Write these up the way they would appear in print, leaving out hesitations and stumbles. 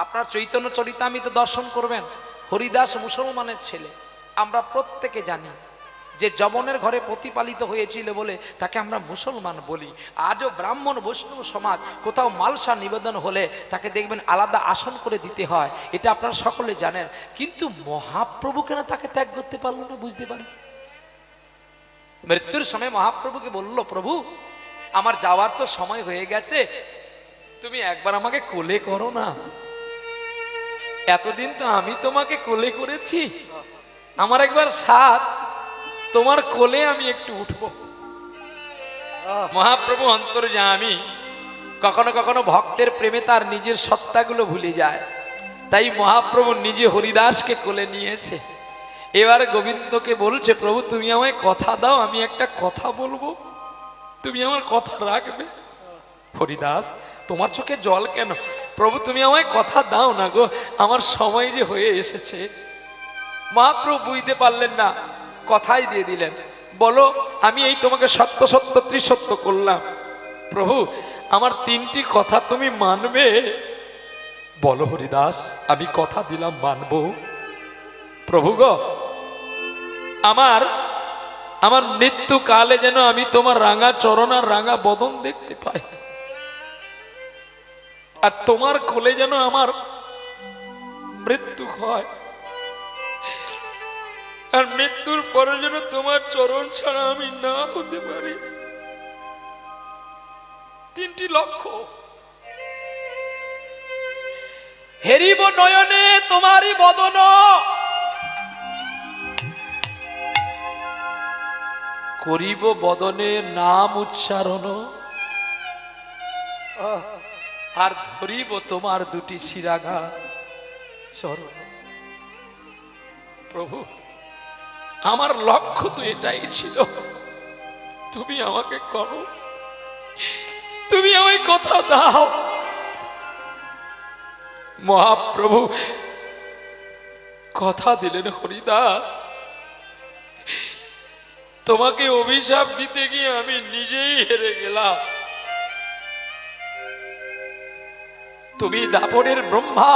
আপনার চৈতন্য চরিতামৃত দর্শন করবেন। হরিদাস মুসলমানের ছেলে, আমরা প্রত্যেকে জানি যে যবনের ঘরে প্রতিপালিত হয়েছিল বলে তাকে আমরা মুসলমান বলি। আজও ব্রাহ্মণ বৈষ্ণব সমাজ কোথাও মালসা নিবেদন হলে তাকে দেখবেন আলাদা আসন করে দিতে হয়, এটা আপনারা সকলে জানেন। কিন্তু মহাপ্রভু কেন তাকে ত্যাগ করতে পারলো না বুঝতে পারি। মৃত্যুর সময় মহাপ্রভুকে বলল, প্রভু আমার যাওয়ার তো সময় হয়ে গেছে, তুমি একবার আমাকে কোলে করো না। এতদিন তো আমি তোমাকে কোলে করেছি, আমার একবার সাথ তোমার কোলে আমি একটু উঠবো। মহাপ্রভু অন্তর্যামী, কখনো কখনো ভক্তের প্রেমে তার নিজের সত্তাগুলো ভুলে যায়, তাই মহাপ্রভু নিজে হরিদাসকে কোলে নিয়েছে। এবার গোবিন্দকে বলছে, প্রভু তুমি আমায় কথা দাও, আমি একটা কথা বলবো, তুমি আমার কথা রাখবে। হরিদাস, তোমার চোখে জল কেন? প্রভু তুমি আমায় কথা দাও না গো, আমার সময় যে হয়ে এসেছে। মহাপ্রভু বুঝতে পারলেন না, কথাই দিয়ে দিলেন, বলো আমি এই তোমাকে সত্য সত্য ত্রিসত্য করলাম। প্রভু আমার তিনটি কথা তুমি মানবে? বলো হরিদাস, আমি কথা দিলাম মানবো। প্রভু গো, আমার আমার মৃত্যু কালে যেন আমি তোমার রাঙা চরণ আর রাঙা বদন দেখতে পাই, আর তোমার কোলে যেন আমার মৃত্যু হয়, আর মৃত্যুর পরে যেন তোমার চরণ ছাড়া আমি না হতে পারি। তিনটি লক্ষ্য। হেরিব নয়নে তোমারই বদন, করিব বদনে নাম উচ্চারণ, আর ধরিব তোমার দুটি শিরাঘা চরণ। প্রভু আমার লক্ষ্য তো এটাই ছিল, তুমি আমাকে করো, তুমি আমায় কথা দাও। মহাপ্রভু কথা দিলেন, হরিদাস তোমাকে অভিশাপ দিতে গিয়ে আমি নিজেই হেরে গেলাম। তুমি দাপরের ব্রহ্মা,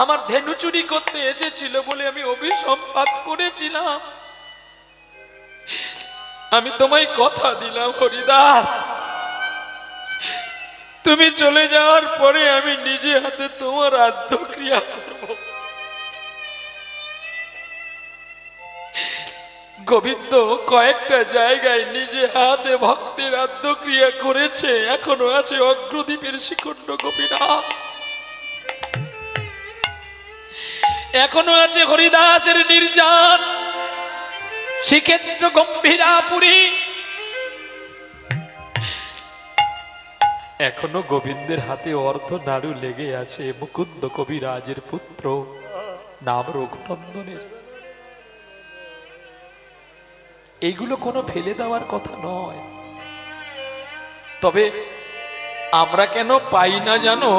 আমার ধেনু চুরি করতে এসেছিল বলে আমি অভিসম্পাত করেছিলাম। আমি তোমায় কথা দিলাম হরিদাস, তুমি চলে যাওয়ার পরে আমি নিজে হাতে তোমার আদ্যক্রিয়া করব। গোবিন্দ কয়েকটা জায়গায় নিজে হাতে ভক্তের আদ্যক্রিয়া করেছে, এখনো আছে অগ্রদ্বীপের শিখণ্ড গোপীনাথ, এখনো আছে হরিদাসের নির্যান শ্রীক্ষেত্র গম্ভীরাপুরী, এখনো গোবিন্দের হাতে অর্ধ নাড়ু লেগে আছে মুকুন্দ কবিরাজের পুত্র নাম রঘুনন্দনের। এইগুলো কোনো ফেলে দেওয়ার কথা নয়, তবে আমরা কেন পাই না জানো?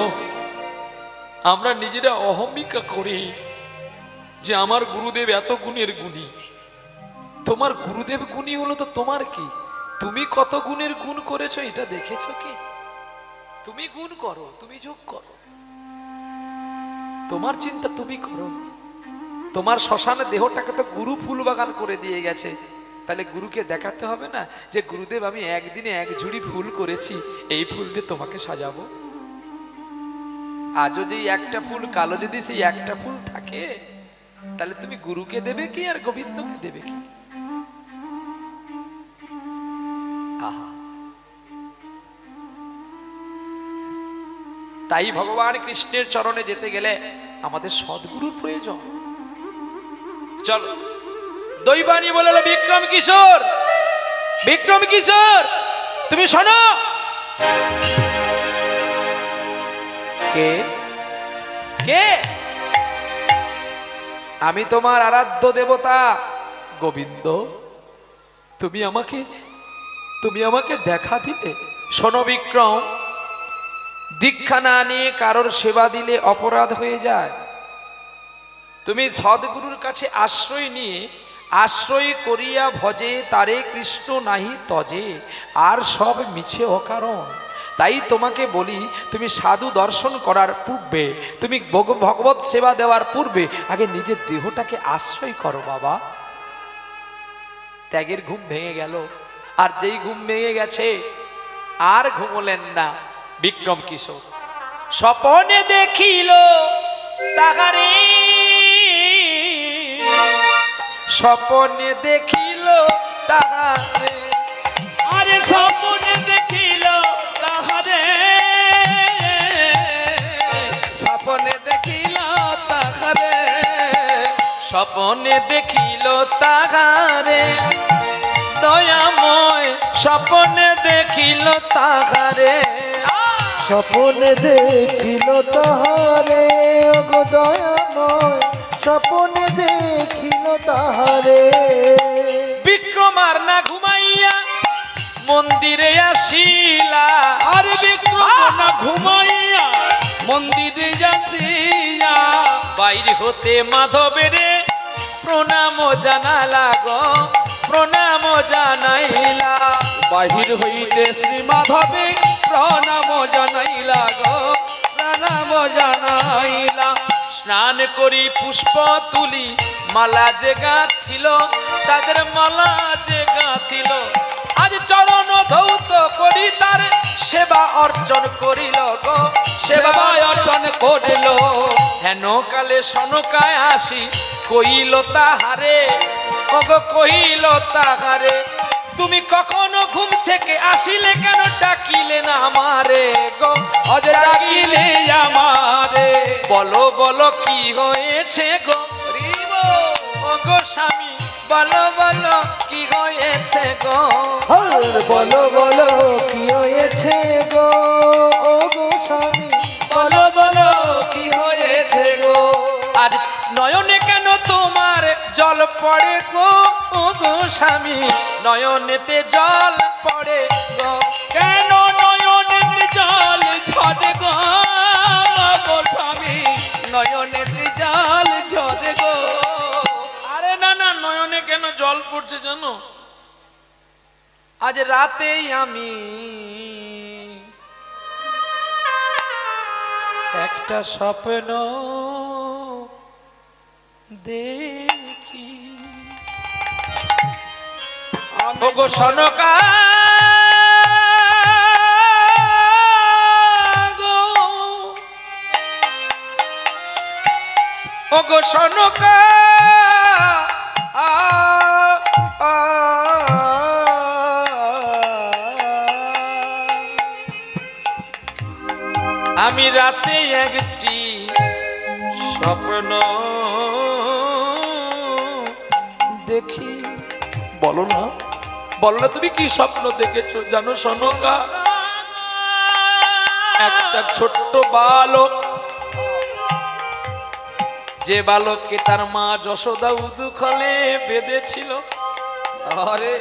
আমরা নিজেরা অহমিকা করি যে আমার গুরুদেব এত গুণের গুণী। তোমার গুরুদেব গুণী হলো তো তোমার কি? তুমি কত গুণের গুণ করেছো এটা দেখেছো কি? তুমি গুণ করো, তুমি যোগ করো, তোমার চিন্তা তুমি করো। তোমার শ্মশানে দেহটাকে তো গুরু ফুল বাগান করে দিয়ে গেছে, তাহলে গুরুকে দেখাতে হবে না যে গুরুদেব আমি একদিনে এক ঝুড়ি ফুল করেছি, এই ফুল দিয়ে তোমাকে সাজাবো। আজও যেই একটা ফুল, কালো যদি সেই একটা ফুল থাকে, তাহলে তুমি গুরুকে দেবে কি আর গোবিন্দকে দেবে কি? আহা, তাই ভগবান কৃষ্ণের চরণে যেতে গেলে আমাদের সদ্গুরুর প্রয়োজন। চলো, দৈবানী বলল, বিক্রম কিশোর, বিক্রম কিশোর তুমি শোনো। কে কে? আমি তোমার আরাধ্য দেবতা গোবিন্দ, তুমি আমাকে দেখা দিলে। শোনো বিক্রম, দীক্ষা না নিয়ে কারোর সেবা দিলে অপরাধ হয়ে যায়। তুমি সদ্গুরুর কাছে আশ্রয় নিয়ে আশ্রয় করিয়া ভজে তারে কৃষ্ণ নাহি তজে, আর সব মিছে অকারণ। তাই তোমাকে বলি, তুমি সাধু দর্শন করার পূর্বে, তুমি ভগবত সেবা দেওয়ার পূর্বে আগে নিজের দেহটাকে আশ্রয় করো বাবা। ত্যাগের ঘুম ভেঙে গেল, আর যেই ঘুম ভেঙে গেছে আর ঘুমলেন না বিক্রম কিশোর। স্বপনে দেখিল তাহারে, স্বপনে দেখিল তাহারে, আরে স্বপনে দেখিল তাহারে, স্বপনে দেখিল তাহারে, স্বপনে দেখিল তাহারে, দয়াময় স্বপনে দেখিল তাহারে, স্বপনে দেখিল তাহারে, গো দয়াময় স্বপনে দেখিল তাহারে। বিক্রম আর না ঘুমাইয়া মন্দিরে আসিলা, আরে বিক্রম না ঘুমাইয়া মন্দিরে যাসিয়া, বাইরে হতে মাধবের প্রণাম জানালা গো, প্রণাম জানাইলা। বাহির হইতে শ্রী মাধবে প্রণাম জানাইলা গো, প্রণাম জানাইলা। স্নান করি পুষ্প তুলি মালা যে গাঁথিল, তাদের মালা যে গাঁথিল, আজ চরণ ধৌত করি তার সেবা অর্চন করিল গো, সেবা অর্চন করিল। হেন কালে সনকায় আসি কইল তাহারে, ওগো কইল তাহারে, তুমি কখনো ঘুম থেকে আসিলে কেন ডাকিলে না আমারে গো, আজ ডাকিলে আমারে, বলো বলো কি হয়েছে গো, ওগো স্বামী বলো বলো কি হয়েছে গো, বলো বলো কি হয়েছে গো, ও গো স্বামী বলো বলো কি হয়েছে গো। আর নয়নে কেন তোমার জল পড়ে গো, ওগো স্বামী নয়নেতে জল পড়ে গো, কেন নয়নের জল ঝরে গো, গো স্বামী নয়নের জল ঝরে গো। আরে না না, নয়নে কেন জল পড়ছে জানো? আজ রাতেই আমি একটা স্বপ্ন দেখি, ওগো সনকা গো, ওগো সনকা আমি রাতে একটি স্বপ্ন দেখি। বলো না, বলো না তুমি কি স্বপ্ন দেখেছো জানো সনকা? একটা ছোট্ট বালক, যে বালককে তার মা যশোদা উদুখলে বেঁধেছিল, আরে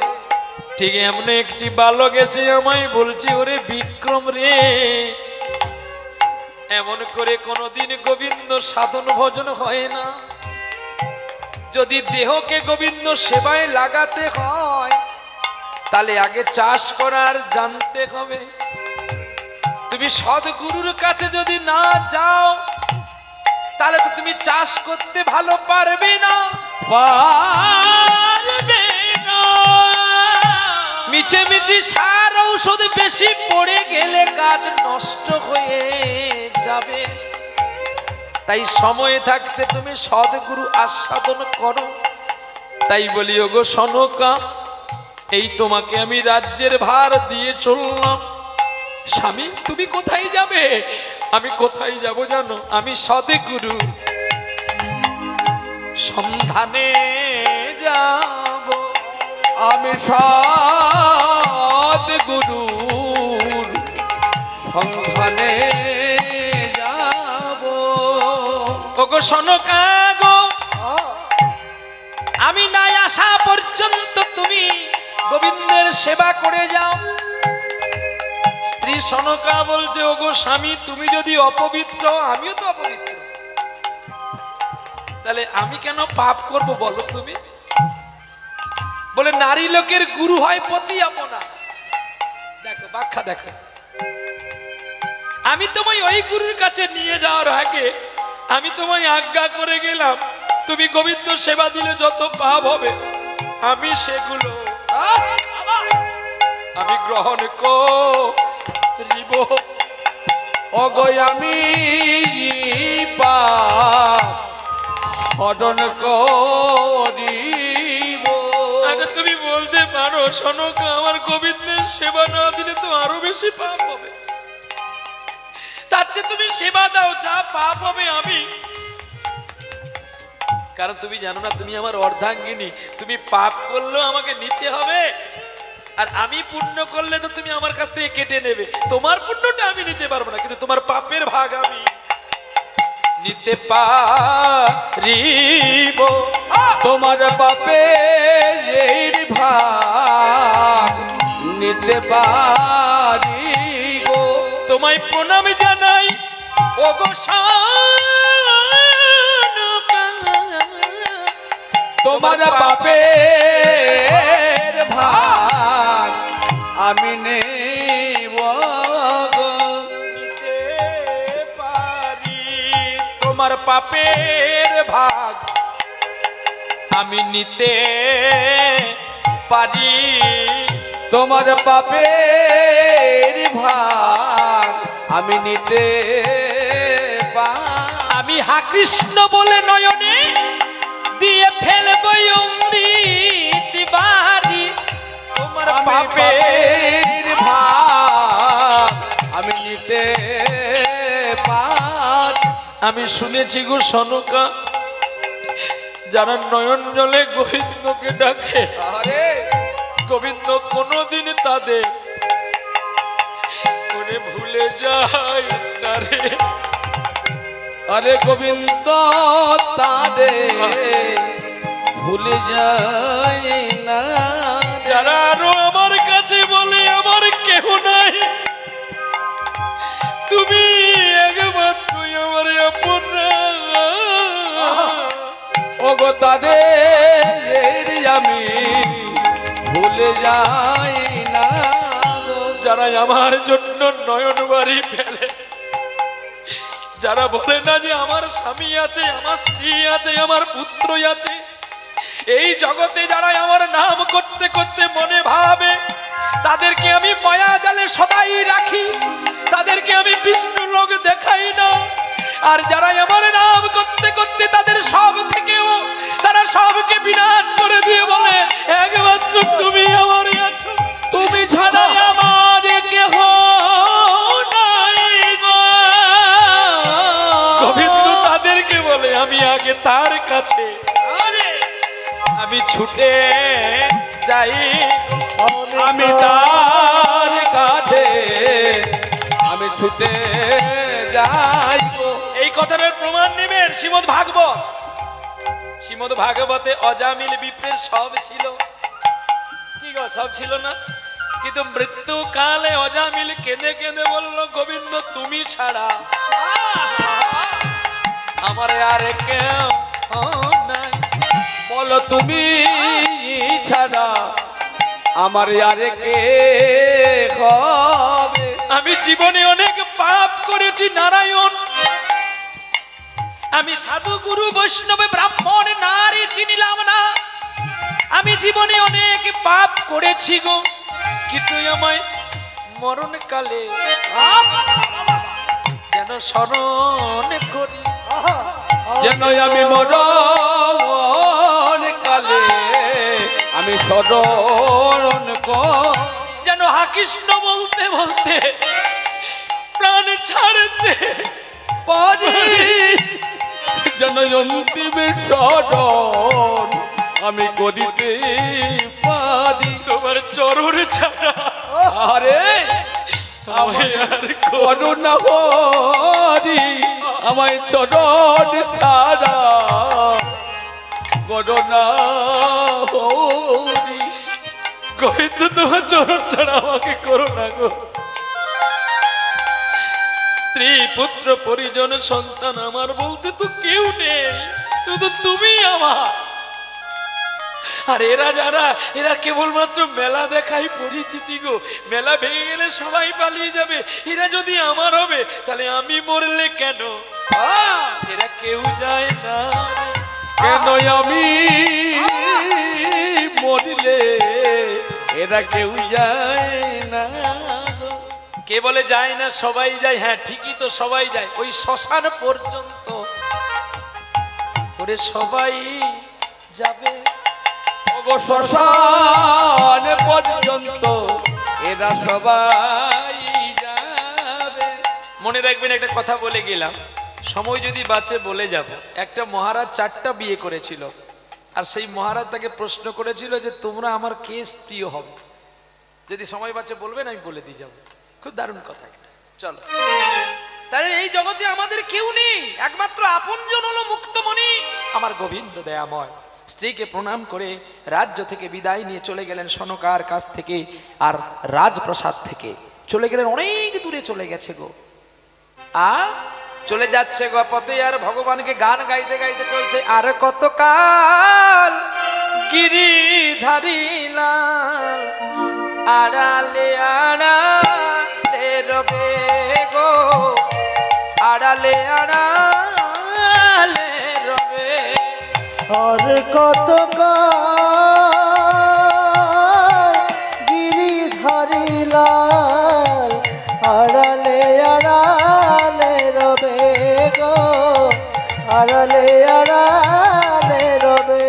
ঠিক এমন একটি বালক এসে আমায় বলছে, ওরে বিক্রম রে, এমন করে কোনোদিন গোবিন্দ সাধন ভজন হয় না, যদি দেহকে গোবিন্দ সেবায় লাগাতে হয় তাহলে আগে চাষ করার জানতে হবে। তুমি সদ্গুরুর কাছে যদি না যাও তাহলে তো তুমি চাষ করতে ভালো পারবে না, পারবে না। মিছে মিছি সার ঔষধ বেশি পড়ে গেলে গাছ নষ্ট হয়ে যাবে। তাই সময় থাকতে তুমি সদ্গুরু আস্বাদন করো। তাই বলি ওগো সনকা, এই তোমাকে আমি রাজ্যের ভার দিয়ে চললাম। স্বামী তুমি কোথায় যাবে? আমি কোথায় যাব জানো? আমি সদ্গুরু সন্ধানে যাব। আমি সদ্গুরুর সন্ধানে যাব। ওগো সনকা গো, আমি না আসা পর্যন্ত তুমি গোবিন্দের সেবা করে যাও। স্ত্রী সনকা বলছে, ওগো স্বামী তুমি যদি অপবিত্র, আমিও তো অপবিত্র, তাহলে আমি কেন পাপ করব বলো তুমি? বলে নারী লোকের গুরু হয় পতি আপনা। দেখো ব্যাখ্যা দেখো, আমি তোমায় ওই গুরুর কাছে নিয়ে যাওয়ার আগে আমি তোমায় আজ্ঞা করে গেলাম, তুমি গোবিন্দ সেবা দিলে যত পাপ হবে আমি সেগুলো আমি গ্রহণ করিব। ওগো আমি পাপ হরণ করিব। আচ্ছা তুমি বলতে পারো সনকা, আমার গোবিন্দের সেবা না দিলে তো আরো বেশি পাপ হবে, তার চেয়ে তুমি সেবা দাও, যা পাপ হবে আমি। কারণ তুমি জানো না তুমি আমার অর্ধাঙ্গিনী, তুমি পাপ করলেও আমাকে নিতে হবে, আর আমি পুণ্য করলে তো তুমি আমার কাছ থেকে কেটে নেবে। তোমার পুণ্যটা আমি নিতে পারবো না, কিন্তু তোমার পাপের ভাগ আমি নিতে পারিব। তোমার পাপের ভাগ নিতে পারি গো। তোমায় প্রণাম জানাই ওগো সনকা। তোমার পাপের ভাগ আমি নেব গো। নিতে পারি, তোমার পাপের ভাগ আমি নিতে পারি। তোমার পাপের ভাগ আমি নিতে পারি। আমি হা কৃষ্ণ বলে নয়নে দিয়ে ফেলবো অমৃত বাড়ি। তোমার পাপের পাপের ভাগ আমি নিতে পারি। আমি শুনেছি গো সনকা, যারা নয়ন জলে গোবিন্দকে ডাকে আরে গোবিন্দ কোনোদিন তাদের মনে ভুলে যায় না রে। আরে গোবিন্দ তারে ভুলে যায় না। যারা আরো আমার কাছে বলে আমার কেহ নাই, তুমি একমাত্র আমার আপন। ওগো তাদের আমি ভুলে যাই না গো। যারা আমার জন্য নয়ন বাড়ি ফেলে, যারা বলে না যে আমার স্বামী আছে, আমার স্ত্রী আছে, আমার পুত্রই আছে, এই জগতে যারা আমার নাম করতে করতে মনে ভাবে, তাদেরকে আমি মায়া জালে সদাই রাখি, তাদেরকে আমি বিষ্ণু লোক দেখাই না। আর যারা আমার নাম করতে করতে তাদের সব থেকেও তারা সবকে বিনাশ করে দিয়ে বলে একমাত্র তুমি আমারই আছো, তুমি ছাড়া আমার কেহ নাই গো। গোবিন্দ তাদেরকে বলে আমি আগে তার কাছে আমি ছুটে যাই। আমি তার কাছে আমি ছুটে যাই গো। এই কথাটার প্রমাণ নেবেন শ্রীমদ ভাগবত। শ্রীমদ ভাগবতে অজামিল বিপ্রের সব ছিল, কি গো সব ছিল না? কিন্তু মৃত্যু কালে অজামিল কেঁদে কেঁদে বলল গোবিন্দ তুমি ছাড়া আমার আর কেউ নাই। বলো তুমি ছাড়া আমার আরে কে হবে। আমি জীবনে অনেক পাপ করেছি নারায়ণ, আমি সাধু গুরু বৈষ্ণবে ব্রাহ্মণ নারী চিনিলাম না, আমি জীবনে অনেক পাপ করেছি গো, কিন্তু আমায় মরণকালে যেন স্মরণ করি। যেন আমি মরণ কালে আমি স্মরণ কর। যেন হা কৃষ্ণ বলতে বলতে প্রাণ ছাড়তে পারি। যেন অন্তিমের স্মরণ আমি করিতে পারি। তোমার চরণ ছাড়া আরে আমায় আর করুণা হরি আমায় চরণ ছাড়া করুণা হরি। গোবিন্দ তোমার চরণ ছাড়া আমাকে করো না গো। স্ত্রী পুত্র পরিজন সন্তান আমার বলতে তো কেউ নেই, শুধু তুমি আমার। আর এরা যারা, এরা কেবলমাত্র মেলা দেখাই পরিচিতি গো। মেলা ভেঙে গেলে সবাই পালিয়ে যাবে, এরা যদি আমার হবে তাহলে আমি মরলে কেন? এরা কেউ যায় না। কেন আমি মরিলে এরা কেউ যায় না? কে বলে যায় না? সবাই যায়। হ্যাঁ ঠিকই তো, সবাই যায় ওই শ্মশান পর্যন্ত, ওরে সবাই যাবে। ওগো শ্মশান পর্যন্ত এরা সবাই যাবে। মনে রাখবেন, একটা কথা বলে গেলাম, সময় যদি বাঁচে বলে যাব। একটা মহারাজ 4টা বিয়ে করেছিল, আর সেই মহারাজ তাকে প্রশ্ন করেছিল যে তোমরা আমার কে প্রিয় হবে? যদি সময় বাঁচে বলবেন, আমি বলে দিয়ে যাবো। খুব দারুণ কথা একটা। চলো, তাহলে এই জগতে আমাদের কেউ নেই, একমাত্র আপনজন হলো মুক্তমণি আমার গোবিন্দ দয়াময়। স্ত্রীকে প্রণাম করে রাজ্য থেকে বিদায় নিয়ে চলে গেলেন সনকার কাছ থেকে, আর রাজপ্রাসাদ থেকে চলে গেলেন, অনেক দূরে চলে গেছে গো। আর চলে যাচ্ছে গো পথে, আর ভগবানকে গান গাইতে গাইতে চলছে। আর কতকাল গিরিধারী লাল আড়ালে আড়ালে রবে গো, আড়ালে আড়ালে রবে। আর কত গিরিধারী লাল আড়ালে আড়ালে রবে গো, আড়ালে আড়ালে রবে।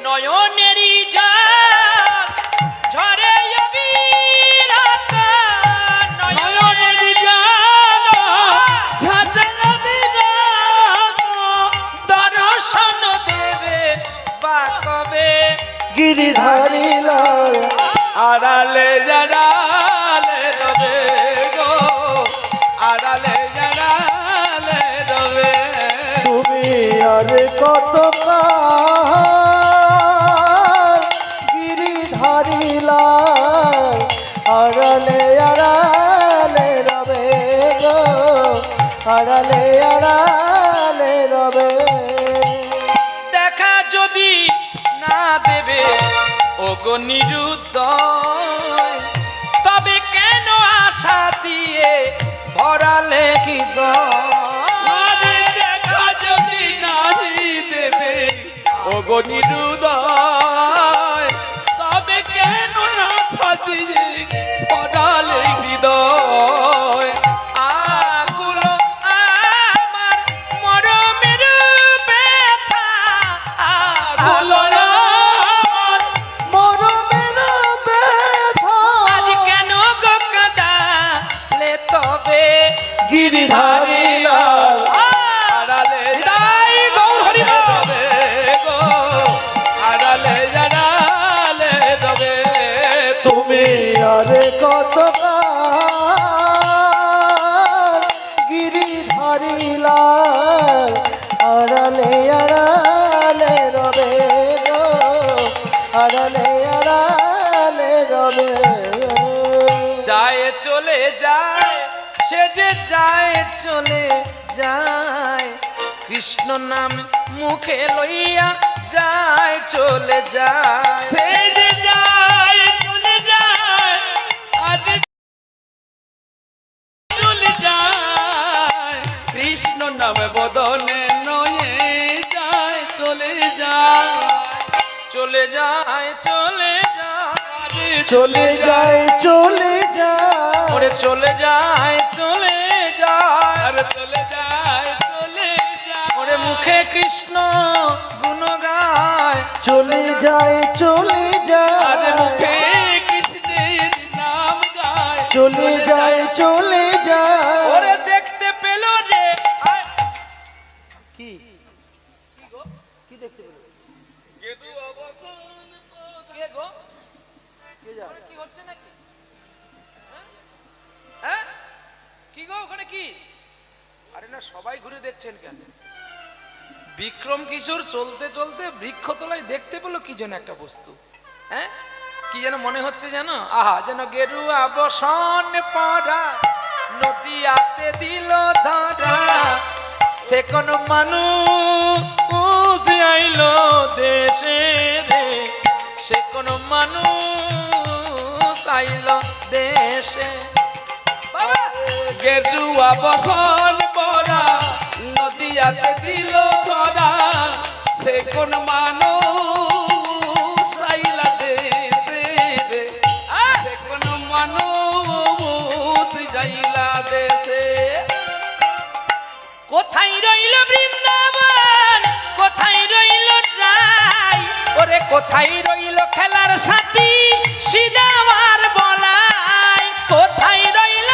নয়নেরই জল ঝরে অবিরত, নয়নেরই জল ঝরে অবিরত, দর্শন দেবে বা কবে? গিরিধারী লাল আড়ালে জানালে রবে গো, আড়ালে জানালে রবে। তুমি আর কত গিরিধারী লাল আড়ালে আড়ালে রবে গো, আড়ালে আড়ালে রবে। দেখা যদি না দেবে ও গো নিরুদ্দয়, তবে কেন আশা দিয়ে ভরালে হৃদয়? দেখা যদি নাহি দেবে ওগো নিরুদয়, তবে কেন না সাজিয়ে পড়ালে হৃদয়? আকুল আমার মরমের ব্যথা, আকুল আমার মরমের ব্যথা আজ কেন গো কাঁদালে তবে? গিরিধারী লাল আড়ালে হৃদয় গৌর হরি বল। রবে গো, আড়ালে জানালে রবে। তুমি আর কত গিরিধারী লাল আড়ালে আড়ালে রবে গো, আড়ালে আড়ালে রবে। যায় চলে যায়, সে যে যায় চলে যায়, কৃষ্ণ নাম মুখে লইয়া যায় চলে যায়। সে যে যায় চলে যায়, আজ চলে যায়, কৃষ্ণ নামে বদনে নয়ে যায় চলে যায়। চলে যায় চলে যায়, চলে যায় চলে যায়, ওরে চলে যায় চলে যায়, আর চলে যায় চলে যায়। ওরে মুখে কৃষ্ণ গুণ গায়, চলে যায় চলে আর যায়, মুখে কৃষ্ণের নাম গায়। চলে যায় চলে যায়। ওরে দেখতে পেল রে আয়। কি কি দেখতে পেল? গেদু অবসান কে গো? কে যায়? ওখানে কি হচ্ছে নাকি? হ্যাঁ কি গো ওখানে কি? আরে না, সবাই ঘুরে দেখছেন কেন? বিক্রম কিশোর চলতে চলতে বৃক্ষতলায় দেখতে পেলো কি যেন একটা বস্তু। হ্যাঁ কি যেন মনে হচ্ছে জানো? আহা, যেন গেরুয়া বসন পড়া নদীয়াতে দিল ধরা, সে কোন মানুষ আইলো দেশে রে, সে কোন মানুষ আইলো দেশে। গেরুয়া বখন পরা নদিয়াতে দিল ধরা, সে কোন মানুষ আইলা দেশে রে, সে কোন মানুষ যাইলা দেশে। কোথায় রইল বৃন্দাবন, কোথায় রইল রায়, ওরে কোথায় রইল খেলার সাথী সিদামার বলাই। কোথায় রইল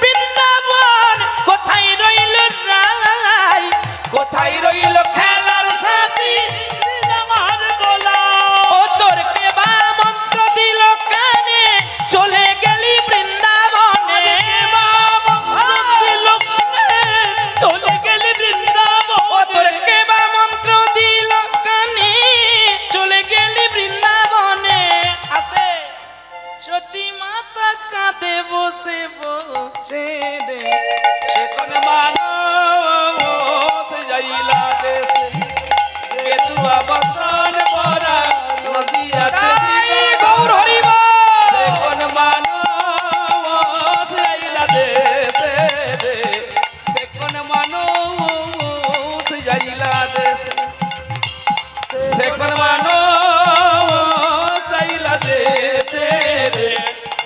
বৃন্দাবন, কোথায় রইল রায়, কোথায় রইল খেলার সাথী সিদামার বলাই। ও তোর কে বা মন্ত্র দিল কানে, চলে গেলি বৃন্দাবনে। চলে গেলে বৃন্দাবন, ও তোর কে বা মন্ত্র দিল কানে, চলে গেলি বৃন্দাবনে। আছে সচি মাতা কাঁদে বসে বসে রে, সে কোন মানুষ যাইলা দেশে। গেরুয়া বসন পরা নদিয়াতে গৌর হরিব, সে কোন মানুষ যাইলা দেশে রে, সে কোন মানুষ যাইলা দেশে, সে কোন মানুষ যাইলা দেশে রে,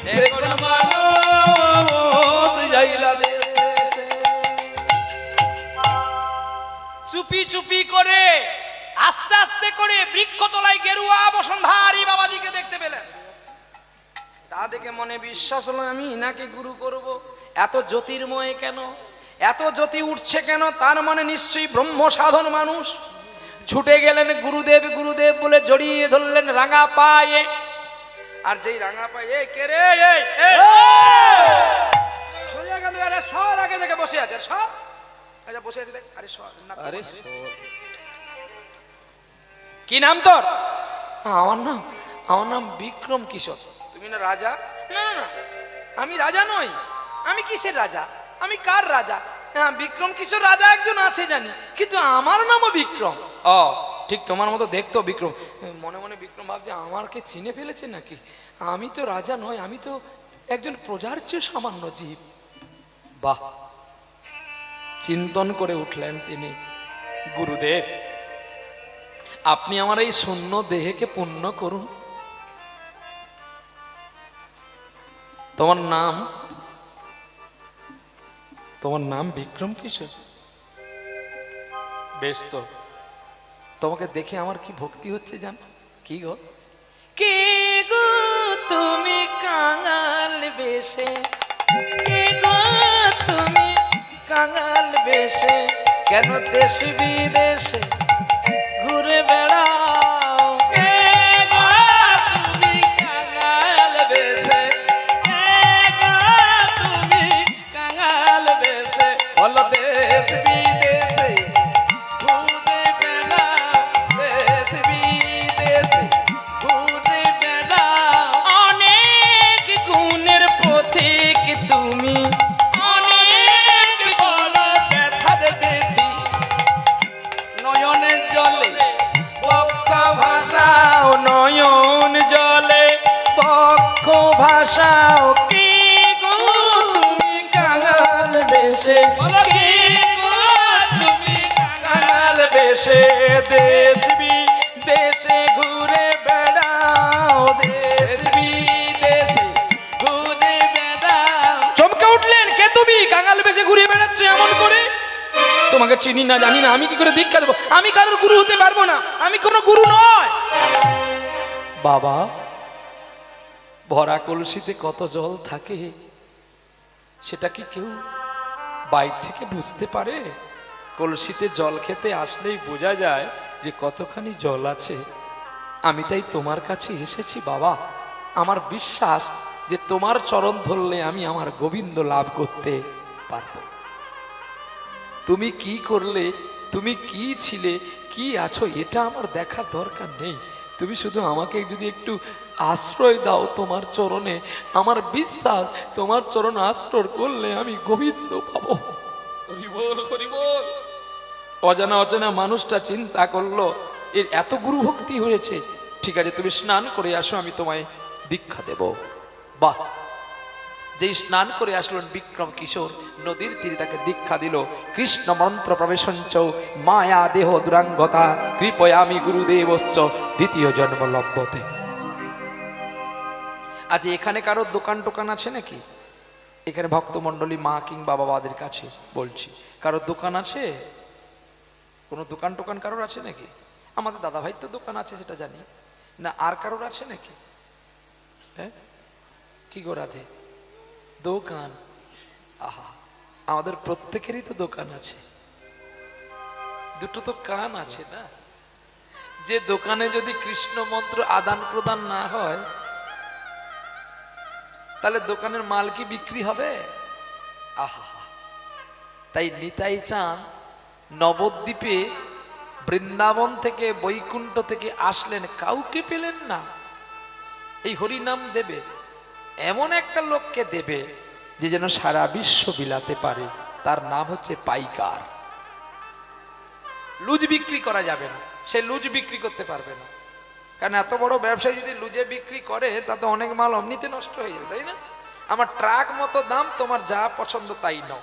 সে কোন মানুষ যাইলা দেশে। চুপি চুপি করে আস্তে আস্তে করে বৃক্ষতলায় গেরুয়া বসনধারী বাবাজিকে দেখতে পেলেন। তা দেখে মনে বিশ্বাস হলো আমি ইনাকে গুরু করব। এত জ্যোতির্ময় কেন, এত জ্যোতি উঠছে কেন, তার মানে নিশ্চয়ই ব্রহ্ম সাধন মানুষ। ছুটে গেলেন গুরুদেব গুরুদেব বলে জড়িয়ে ধরলেন রাঙা পায়ে। আর যেই রাঙা পায়ে কে রে, সর আগে থেকে বসে আছে, সব আচ্ছা বসে আছে দেখ। আরে সর না, আরে কি নাম তোর? আমার নাম বিক্রম কিশোর। তুমি না রাজা? না না না, আমি রাজা নই। আমি কিসের রাজা? আমি কার রাজা? হ্যাঁ, বিক্রম কিশোর রাজা একজন আছে জানি, কিন্তু আমার নামও বিক্রম। ও ঠিক তোমার মতো দেখতো বিক্রম। মনে মনে বিক্রম ভাবছে আমারকে চিনে ফেলেছে নাকি। আমি তো রাজা নই, আমি তো একজন প্রজার চেয়ে সামান্য জীব। বাহ, চিন্তন করে উঠলেন তিনি। গুরুদেব, আপনি আমার এই শূন্য দেহকে পূর্ণ করুন। তোমার নাম? তোমার নাম বিক্রম কিশোর? বেশ, তো তোমাকে দেখে আমার কি ভক্তি হচ্ছে জান। কি গো, কে গো তুমি কাঙাল বেশে, কে গো তুমি কাঙাল বেশে, কেন দেশ বিদেশে ঘুরে বেড়াও। কে গো তুমি কাঙাল বেশে, কে গো তুমি কাঙাল বেশে, বল দেশ বিদেশে ঘুরে বেড়াও, দেশ বিদেশে ঘুরে বেড়াও। অনেক গুণের পথিক তুমি, অনেক বড় ব্যথার বেদি, নয়নের জলে বক্ষ ভাষাও, নয়ন জলে বক্ষ ভাষাও। কি গো তুমি কাঙাল বেশে, কি গো তুমি কাঙাল বেশে, দেশ বিদেশে ঘুরে বেড়াও, দেশ বিদেশে ঘুরে বেড়াও। চমকে উঠলেন, কে তুমি কাঙাল বেশে ঘুরে বেড়াচ্ছ এমন করে? তোমাকে চিনি না জানি না, আমি কি করে দীক্ষা দেবো? আমি কারোর গুরু হতে পারবো না, আমি কোনো গুরু নয়। বাবা, ভরা কলসিতে কত জল থাকে সেটা কি কেউ বাইরে থেকে বুঝতে পারে? কলসিতে জল খেতে আসলেই বোঝা যায় যে কতখানি জল আছে। আমি তাই তোমার কাছে এসেছি বাবা। আমার বিশ্বাস যে তোমার চরণ ধরলে আমি আমার গোবিন্দ লাভ করতে পারবো। তুমি কি করলে, তুমি কি ছিলে, কি আছো, এটা আমার দেখার দরকার নেই। তুমি শুধু আমাকে যদি একটু আশ্রয় দাও তোমার চরণে, আমার বিশ্বাস তোমার চরণ আশ্রয় করলে আমি গোবিন্দ পাবো। হরি বল, হরি বল। অজানা অজানা মানুষটা চিন্তা করলো, এর এত গুরু ভক্তি হয়েছে, ঠিক আছে তুমি স্নান করে আসো, আমি তোমায় দীক্ষা দেব। বাহ, যেই স্নান করে আসলেন বিক্রম কিশোর, নদীর তীরে তাকে দীক্ষা দিল। কৃষ্ণ মন্ত্র প্রবেশঞ্চ মায়া দেহ দুরাঙ্গতা কৃপয়ামি গুরুদেবশ্চ দ্বিতীয় জন্ম লভ্যতে। আজ এখানে কারোর দোকান টোকান আছে নাকি? এখানে ভক্তমণ্ডলী মা কিংবা বাবাদের কাছে বলছি, কারোর দোকান আছে? কোনো দোকান টোকান কারোর আছে নাকি? আমাদের দাদা ভাই তো দোকান আছে সেটা জানি না, আর কারোর আছে নাকি? হ্যাঁ, কি গো রাধে? দোকান, আহা, আমাদের প্রত্যেকেরই তো দোকান আছে। দুটো তো কান আছে না? যে দোকানে যদি কৃষ্ণ মন্ত্র আদান প্রদান না হয়, তাহলে দোকানের মাল কি বিক্রি হবে? আহা, তাই নিতাই চাঁদ নবদ্বীপে বৃন্দাবন থেকে বৈকুণ্ঠ থেকে আসলেন, কাউকে পেলেন না। এই হরিনাম দেবে, এমন একটা লোককে দেবে যে যেন সারা বিশ্ব বিলাতে পারে। তার নাম হচ্ছে পাইকার। লুজ বিক্রি করা যাবে না, সে লুজ বিক্রি করতে পারবে না, কারণ এত বড় ব্যবসায়ী যদি লুজে বিক্রি করে তাতে অনেক মাল অমনিতে নষ্ট হয়ে যাবে, তাই না? আমার ট্রাক মতো দাম, তোমার যা পছন্দ তাই নাও,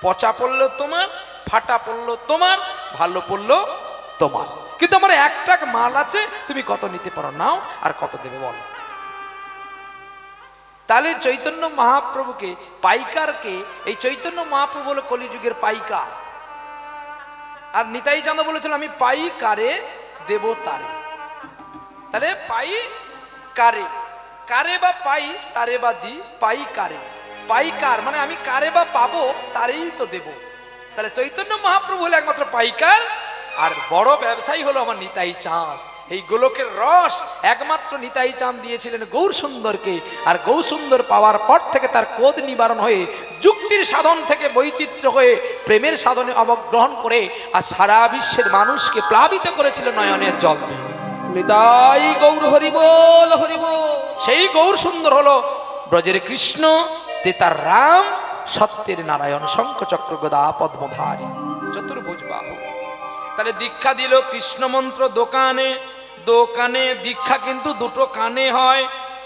পচা পড়লো তোমার, ফাটা পড়লো তোমার, ভালো পড়লো তোমার, কিন্তু আমার এক ট্রাক মাল আছে, তুমি কত নিতে পারো নাও, আর কত দেবে বলো। তাহলে চৈতন্য মহাপ্রভুকে, পাইকারকে, এই চৈতন্য মহাপ্রভু হলো কলিযুগের পাইকার। আর নিতাই চাঁদ বলেছিল আমি পাই কারে দেব তারে। তাহলে পাই কারে, কারে বা পাই তারে বা দি, পাই কারে, পাইকার মানে আমি কারে বা পাবো তারেই তো দেব। তাহলে চৈতন্য মহাপ্রভু হলো একমাত্র পাইকার, আর বড় ব্যবসায়ী হলো আমার নিতাই চাঁদ। এই গোলকের রস একমাত্র নিতাই চাঁদ দিয়েছিলেন গৌর সুন্দরকে, আর গৌর সুন্দর পাওয়ার পর থেকে তার ক্রোধ নিবারণ হয়ে, যুক্তির সাধন থেকে বৈচিত্র্য হয়ে প্রেমের সাধনে অবগ্রহণ করে আর সারা বিশ্বের মানুষকে প্লাবিত করেছিল নয়নের জল দিয়ে। নিতাই গৌর হরিবোল হরিবোল। সেই গৌর সুন্দর হলো ব্রজের কৃষ্ণ, তেতার রাম, সত্যের নারায়ণ, শঙ্খ চক্র গদা পদ্মধারী, চতুর্ভুজ বাহু। তাহলে দীক্ষা দিল কৃষ্ণ মন্ত্র দোকানে, দোকানে দীক্ষা কিন্তু দুটো কানে হয়।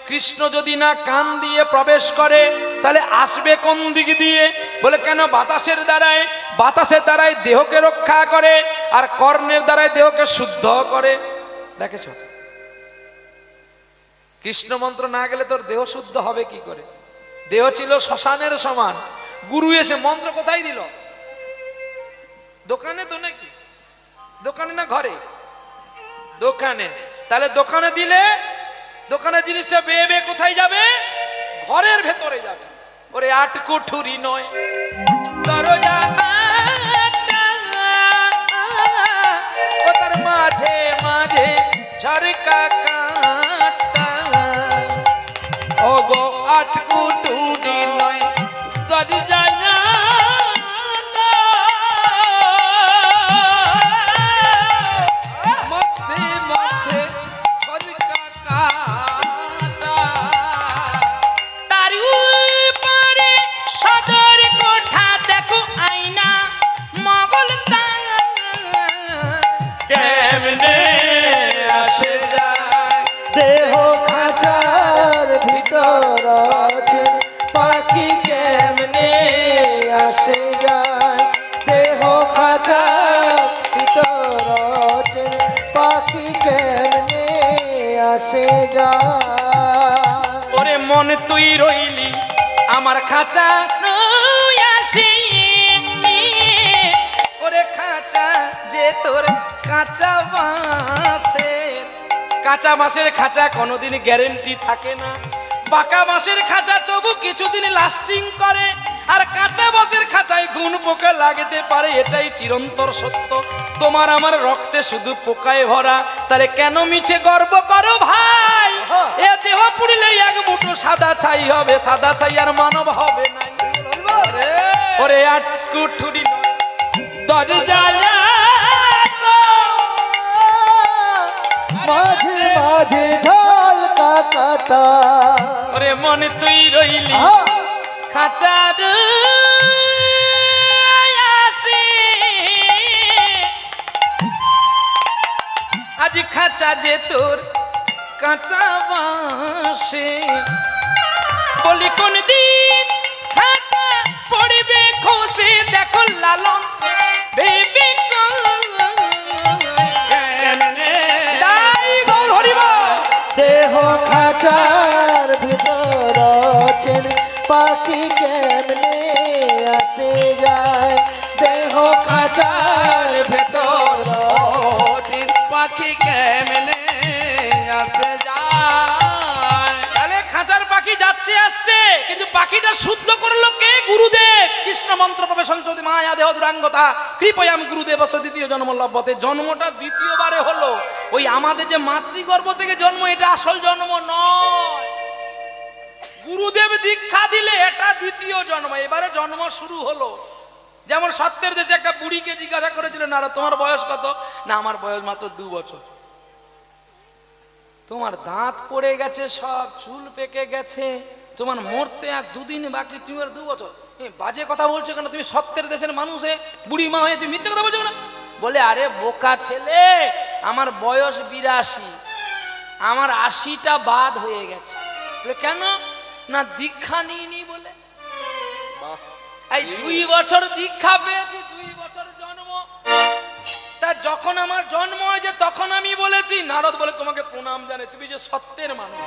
কৃষ্ণ যদি না কান দিয়ে প্রবেশ করে তাহলে আসবে কোন দিক দিয়ে? বলে কেন? বাতাসের দ্বারায়, বাতাসের দ্বারায় দেহকে রক্ষা করে, আর কর্ণের দ্বারায় দেহকে শুদ্ধ করে। দেখেছ, কৃষ্ণ মন্ত্র না গেলে তোর দেহ শুদ্ধ হবে কি করে? দেহ ছিল শ্মশানের সমান। গুরু এসে মন্ত্র কোথায় দিল? দোকানে তো নাকি? দোকানে না ঘরে? দোকানে। তাহলে দোকানে দিলে দোকানের জিনিসটা বেয়ে বেয়ে কোথায় যাবে? ঘরের ভেতরে যাবে। ওরে আট কুঠুরি নয় দরজা, ও তার মাঝে মাঝে ঝরকা কাটা, ও গো আট কুঠুরি নয় দরজা, দেহ খাঁচার ভিতর আছে, পাখি কেমনে আসে যায়। দেহ খাঁচার ভিতর আছে, পাখি কেমনে আসে যায়। ওরে মন তুই রইলি আমার খাঁচা আসি, ওরে খাঁচা যে তোর কাঁচা বাঁশের, কাঁচা বাঁশের খাঁচা কোনোদিন গ্যারেন্টি থাকে না। পাকা বাঁশের খাঁচা তবু কিছুদিন লাস্টিং করে, আর কাঁচা বাঁশের খাঁচায় গুণ পোকা লাগতে পারে, এটাই চিরন্তর সত্য। তোমার আমার রক্তে শুধু পোকায় ভরা, তাহলে কেন মিছে গর্ব করো ভাই? এ দেহ পুড়িলে এক মুঠো সাদা ছাই হবে, সাদা ছাই আর মানব হবে না। ওরে আট কুঠুরি দরজা, মাঝে মাঝে ঝলকা কাটা, ওরে মনে তুই রইলি খাঁচার আসি। আর খাঁচা যে তোর কাঁটা বাসে, বলি কোন দিন খাঁচা পড়বে খসে, দেখো লালন বেবি দেহ খাঁচার ভিতর চেন পাখি কেমনে আসে যায়, দেহ খাঁচার ভিতর পাখি কেমনে আসে যায়। তাহলে খাঁচার পাখি যাচ্ছে আসছে, কিন্তু পাখিটা শুদ্ধ করলো কে? গুরুদেব। কৃষ্ণ মন্ত্র প্রবে সংসদে মায়া দেহ দুরাঙ্গতা কৃপয়াম গুরুদেব দ্বিতীয় জন্ম লভ্যতে। জন্মটা দ্বিতীয়বারে হলো। ওই আমাদের যে মাতৃগর্ভ থেকে জন্ম, এটা আসল জন্ম নয়। গুরুদেব দীক্ষা দিলে এটা দ্বিতীয় জন্ম, এবারে জন্ম শুরু হলো। যেমন সত্যের দেশে একটা বুড়িকে জিজ্ঞাসা করেছিল, না তোমার বয়স কত? না আমার বয়স মাত্র 2 বছর। তোমার দাঁত পড়ে গেছে, সব চুল পেকে গেছে, তোমার মরতে আর 2 দিন বাকি, তুমি আর 2 বছর বাজে কথা বলছো কেন? তুমি সত্যের দেশের মানুষে বুড়ি মা হয়ে তুমি মিথ্যে কথা বলছো কেন? বলে আরে বোকা ছেলে, আমার বয়স 82, আমার 80টা বাদ হয়ে গেছে। বলে কেন? না দীক্ষা নিইনি বলে। এই 2 বছর দীক্ষা পেয়েছি, 2 বছর জন্ম। তা যখন আমার জন্ম হয়েছে তখন আমি বলেছি, নারদ বলে তোমাকে প্রণাম জানে, তুমি যে সত্যের মানুষ।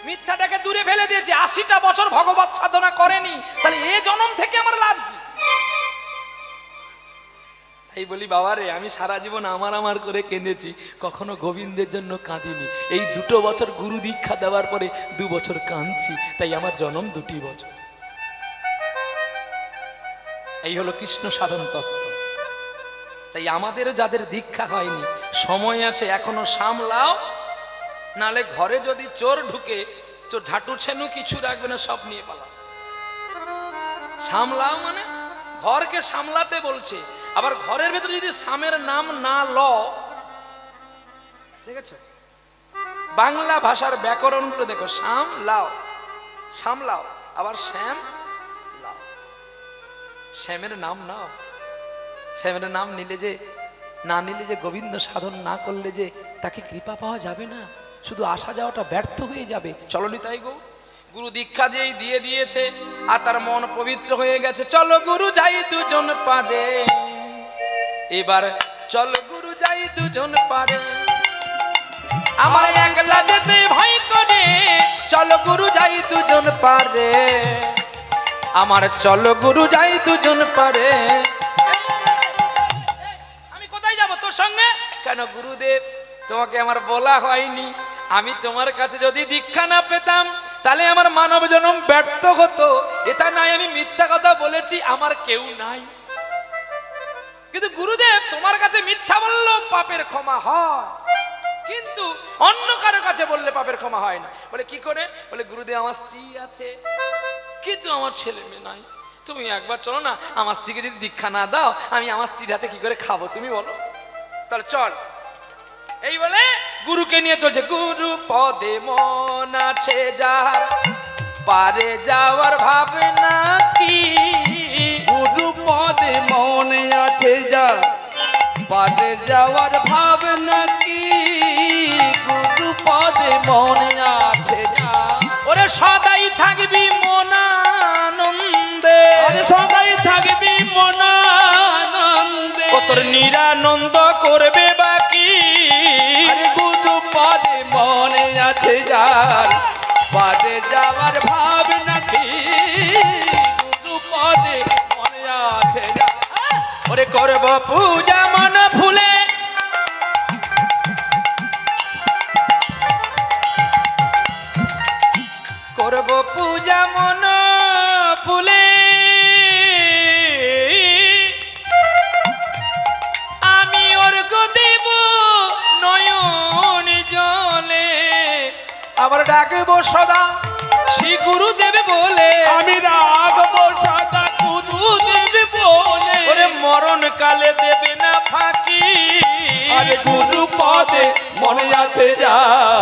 মিথ্যাটাকে দূরে ফেলে দিয়েছি। 80টা বছর ভগবত সাধনা করেনি, তাহলে এ জন্ম থেকে আমার লাভ কি? তাই বলি বাবা রে, আমি সারা জীবন আমার করে কেঁদেছি, কখনো গোবিন্দের জন্য কাঁদিনি। এই 2 বছর গুরু দীক্ষা দেওয়ার পরে 2 বছর কাঁদছি, তাই আমার জন্ম 2 বছর। এই হলো কৃষ্ণ সাধন তত্ত্ব। তাই আমাদের যাদের দীক্ষা হয়নি, সময় আছে, এখনো সামলাও, নালে ঘরে যদি চোর ঢুকে, তো ঝাঁটু ছেনু কিছু রাখবে না, সব নিয়ে পালা। সামলাও মানে ঘরকে সামলাতে বলছে। আবার ঘরের ভেতরে যদি স্বামের নাম না ল, দেখেছো বাংলা ভাষার ব্যাকরণ গুলো দেখো, সামলাও, সামলাও, আবার শ্যাম লাও, শ্যামের নাম নাও। শ্যামের নাম নিলে যে না নিলে যে গোবিন্দ সাধন না করলে যে তাকে কৃপা পাওয়া যাবে না, শুধু আসা যাওয়াটা ব্যর্থ হয়ে যাবে। চলো নিতাই গো, গুরু দীক্ষা দিয়ে দিয়েছে আর তার মন পবিত্র হয়ে গেছে। চলো গুরু যাই দুজন পারে, এবার চলো গুরু যাই দুজন পারে, আমার একলা যেতে ভয় করে, চলো গুরু যাই দুজন পারে, আমার চলো গুরু যাই দুজন পারে। আমি কোথায় যাব তোর সঙ্গে? কেন গুরুদেব, তোমাকে আমার বলা হয়নি। আমি তোমার কাছে যদি দীক্ষা না পেতাম, তাহলে আমার মানব জন্ম ব্যর্থ হতো। এটা নাই আমি মিথ্যা কথা বলেছি, আমার কেউ নাই। কিন্তু গুরুদেব, তোমার কাছে মিথ্যা বললেও পাপের ক্ষমা হয়, কিন্তু অন্য কারো কাছে বললে পাপের ক্ষমা হয় না। বলে কি করে? বলে গুরুদেব আমার স্ত্রী আছে, কিন্তু আমার ছেলে মেয়ে নাই। তুমি একবার চলো না, আমার স্ত্রীকে যদি দীক্ষা না দাও, আমি আমার স্ত্রীর হাতে কি করে খাবো তুমি বলো? তাহলে চল। এই বলে গুরুকে নিয়ে চলছে। গুরু পদে মন আছে যার, পারে যাওয়ার ভাবনা কি? গুরু পদে মনে আছে যার, পারে যাওয়ার ভাবনা কি? গুরু পদে মনে আছে যার, ওরে সদাই থাকবি মনানন্দে, আরে সবাই থাকবি মনানন্দে, ও তোর নিরানন্দ করবে বাকি। আরে গুরু পদে মনে আছে যার, পারে যাওয়ার ভাবনা কি? গুরু পদে মনে আছে যার, ওরে করব পূজা মন ফুলে, করব পূজা মন ফুলে, আমি অর্ঘ দেব নয়ন জলে, আবার ডাকবো সদা শ্রী গুরুদেব বলে, আমি রাখবো সদা গুরুদেব বলে, ওরে মরণ কালে দেবে না ফাঁকি। আরে গুরু পদে মনে আছে যার,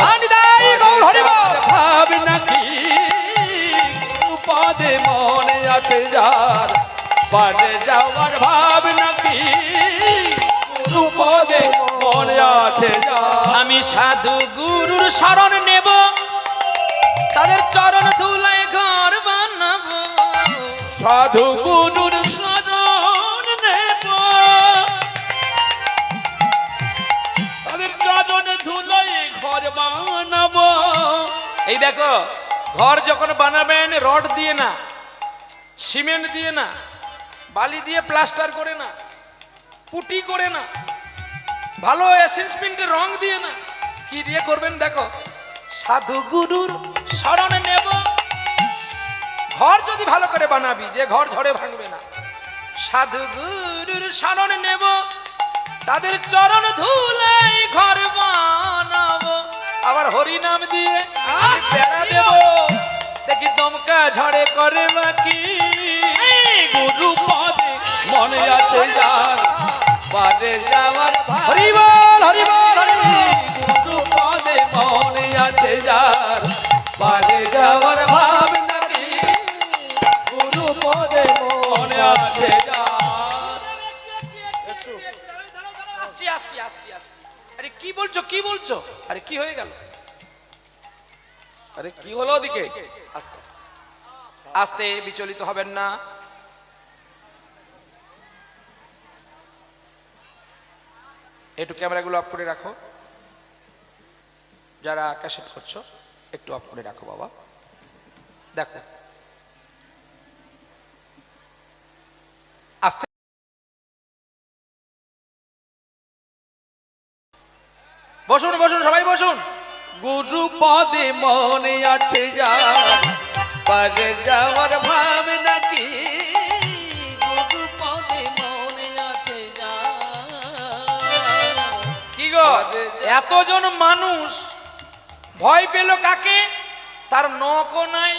ভাবনা কি? গুরু পদে মনে আছে যার, পারে যাওয়ার ভাবনা কি? গুরু পদে মনে সাধু গুরুর শরণ নেব, তাদের চরণ ধুলায় ঘর বানাবো। সাধু গুরুর শরণ নেব, তাদের চরণ ধুলোয় ঘর বানাবো। এই দেখো, ঘর যখন বানাবেন রড দিয়ে না, সিমেন্ট দিয়ে না, বালি দিয়ে প্লাস্টার করে না, পুটি করে না, ভালো অ্যাসেসমেন্টের রং দিয়ে না, কি দিয়ে করবেন দেখো? সাধু গুরুর শরণ নেব। ঘর যদি ভালো করে বানাবি, যে ঘর ঝড়ে ভাঙবে না, সাধু গুরুর শরণ নেব, তাদের চরণ ধুলাই ঘর বানাবো। আবার হরি নাম দিয়ে আমি বেড়া দেব, দেখি দমকা ঝড়ে করে বাকি। গুরু পদে মনে আছে যার, পারে যাওয়ার ভার। হরি বল, হরি বল, হরি বল। গুরু পদে মনে আছে যার, পারে যাওয়ার ভাব নাকি। গুরু পদে মনে আছে যার। আসছি আসছি আসছি আসছি। আরে কি বলছো, কি বলছো? আরে কি হয়ে গেল? আরে কি হলো ওদিকে? আস্তে আস্তে, বিচলিত হবেন না। একটু ক্যামেরাগুলো অফ করে রাখো, যারা ক্যাসেট করছো একটু অফ করে রাখো বাবা। দেখো আস্তে, বসুন বসুন সবাই বসুন। গুরু পদে মনে আছে যার, পারে যাওয়ার ভাব নাকি। গুরু পদে মনে আছে যার। কি গো, এতজন মানুষ ভয় পেল কাকে? তার নখও নাই,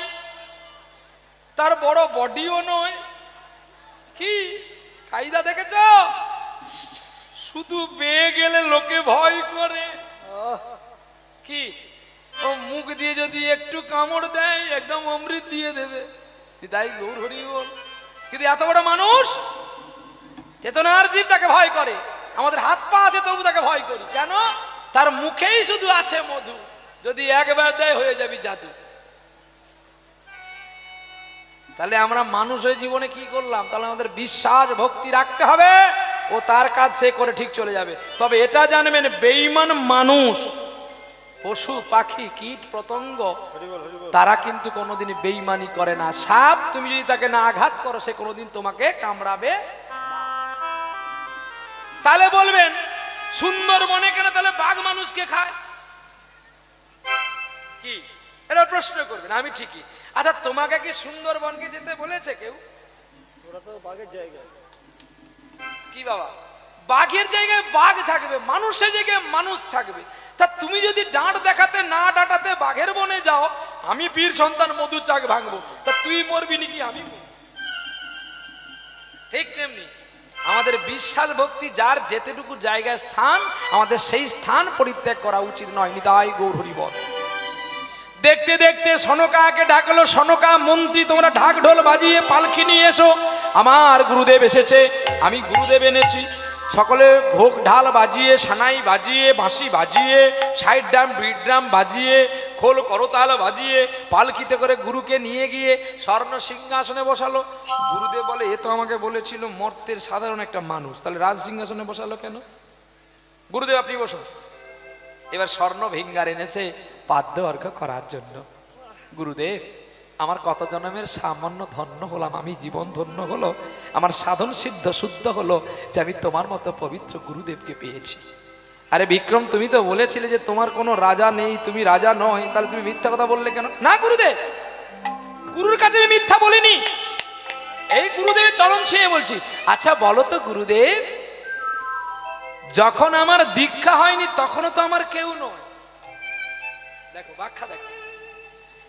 তার বড় বডিও নয়। কি কায়দা দেখেছ? শুধু বেয়ে গেলে লোকে ভয় করে। কি ও মুখ দিয়ে যদি একটু কামড় দেয় একদম অমৃত দিয়ে দেবে। তাই গৌর হরি বল। কিন্তু এত বড় মানুষ, চেতনার জীব, তাকে ভয় করে। আমাদের হাত পা আছে তবু তাকে ভয় করি কেন? তার মুখেই শুধু আছে মধু, যদি একবার দেয় হয়ে যাবি জাদু। তাহলে আমরা মানুষের জীবনে কি করলাম? তাহলে আমাদের বিশ্বাস ভক্তি রাখতে হবে, ও তার কাজ সে করে ঠিক চলে যাবে। তবে এটা জানবেন, বেঈমান মানুষ, পশু পাখি কীট পতঙ্গ, তারা কিন্তু কোনোদিন বেঈমানি করে না। সাপ তুমি যদি তাকে না আঘাত করো, সে কোনোদিন তোমাকে কামড়াবে। তাহলে বলবেন সুন্দরবনে কেন তাহলে বাঘ মানুষকে খায়? কি এটা প্রশ্ন করবেন, আমি ঠিকই। আচ্ছা, তোমাকে কি সুন্দরবনকে যেতে বলেছে কেউ? ওরা তো বাঘের জায়গায়। কি বাবা, বাঘের জায়গায় বাঘ থাকবে, মানুষের জায়গায় মানুষ থাকবে। তা তুমি যদি ডাঁট দেখাতে না ডাঁটাতে বাঘের বনে যাও, আমি বীর সন্তান মধু চাক ভাঙবো, তা তুই মরবি নাকি আমি? ঠিক তেমনি আমাদের বিশ্বাস ভক্তি যার যেতেটুকু জায়গায় স্থান, আমাদের সেই স্থান পরিত্যাগ করা উচিত নয়। নিতাই গৌর হরি বল। দেখতে দেখতে সনকাকে ডাকলো। সনকা মন্ত্রী, তোমরা ঢাক ঢোল বাজিয়ে পালকি নিয়ে এসো, আমার গুরুদেব এসেছে। আমি গুরুদেব এনেছি। সকলে ভোগ ঢাল বাজিয়ে, সানাই বাজিয়ে, বাঁশি বাজিয়ে, সাইড ড্রাম বিট ড্রাম বাজিয়ে, খোল করতাল বাজিয়ে পালকিতে করে গুরুকে নিয়ে গিয়ে স্বর্ণ সিংহাসনে বসালো। গুরুদেব বলে, এ তো আমাকে বলেছিল মর্তের সাধারণ একটা মানুষ, তাহলে রাজ সিংহাসনে বসালো কেন? গুরুদেব আপনি বসুন। এবার স্বর্ণ ভিঙ্গার এনেছে পাদ্য অর্ঘ করার জন্য। গুরুদেব, আমার কত জন্মের সামান্য ধন্য হলাম, আমি জীবন ধন্য হলো, আমার সাধন সিদ্ধ শুদ্ধ হলো যে আমি তোমার মতো পবিত্র গুরুদেবকে পেয়েছি। আরে বিক্রম, তুমি তো বলেছিলে যে তোমার কোনো রাজা নেই, তুমি রাজা নয়, তাহলে তুমি মিথ্যা কথা বললে কেন? না গুরুদেব, গুরুর কাছে আমি মিথ্যা বলিনি, এই গুরুদেবের চরণ ছুঁয়ে বলছি। আচ্ছা বলো তো গুরুদেব, যখন আমার দীক্ষা হয়নি তখনও তো আমার কেউ নয়। দেখো ব্যাখ্যা দেখো,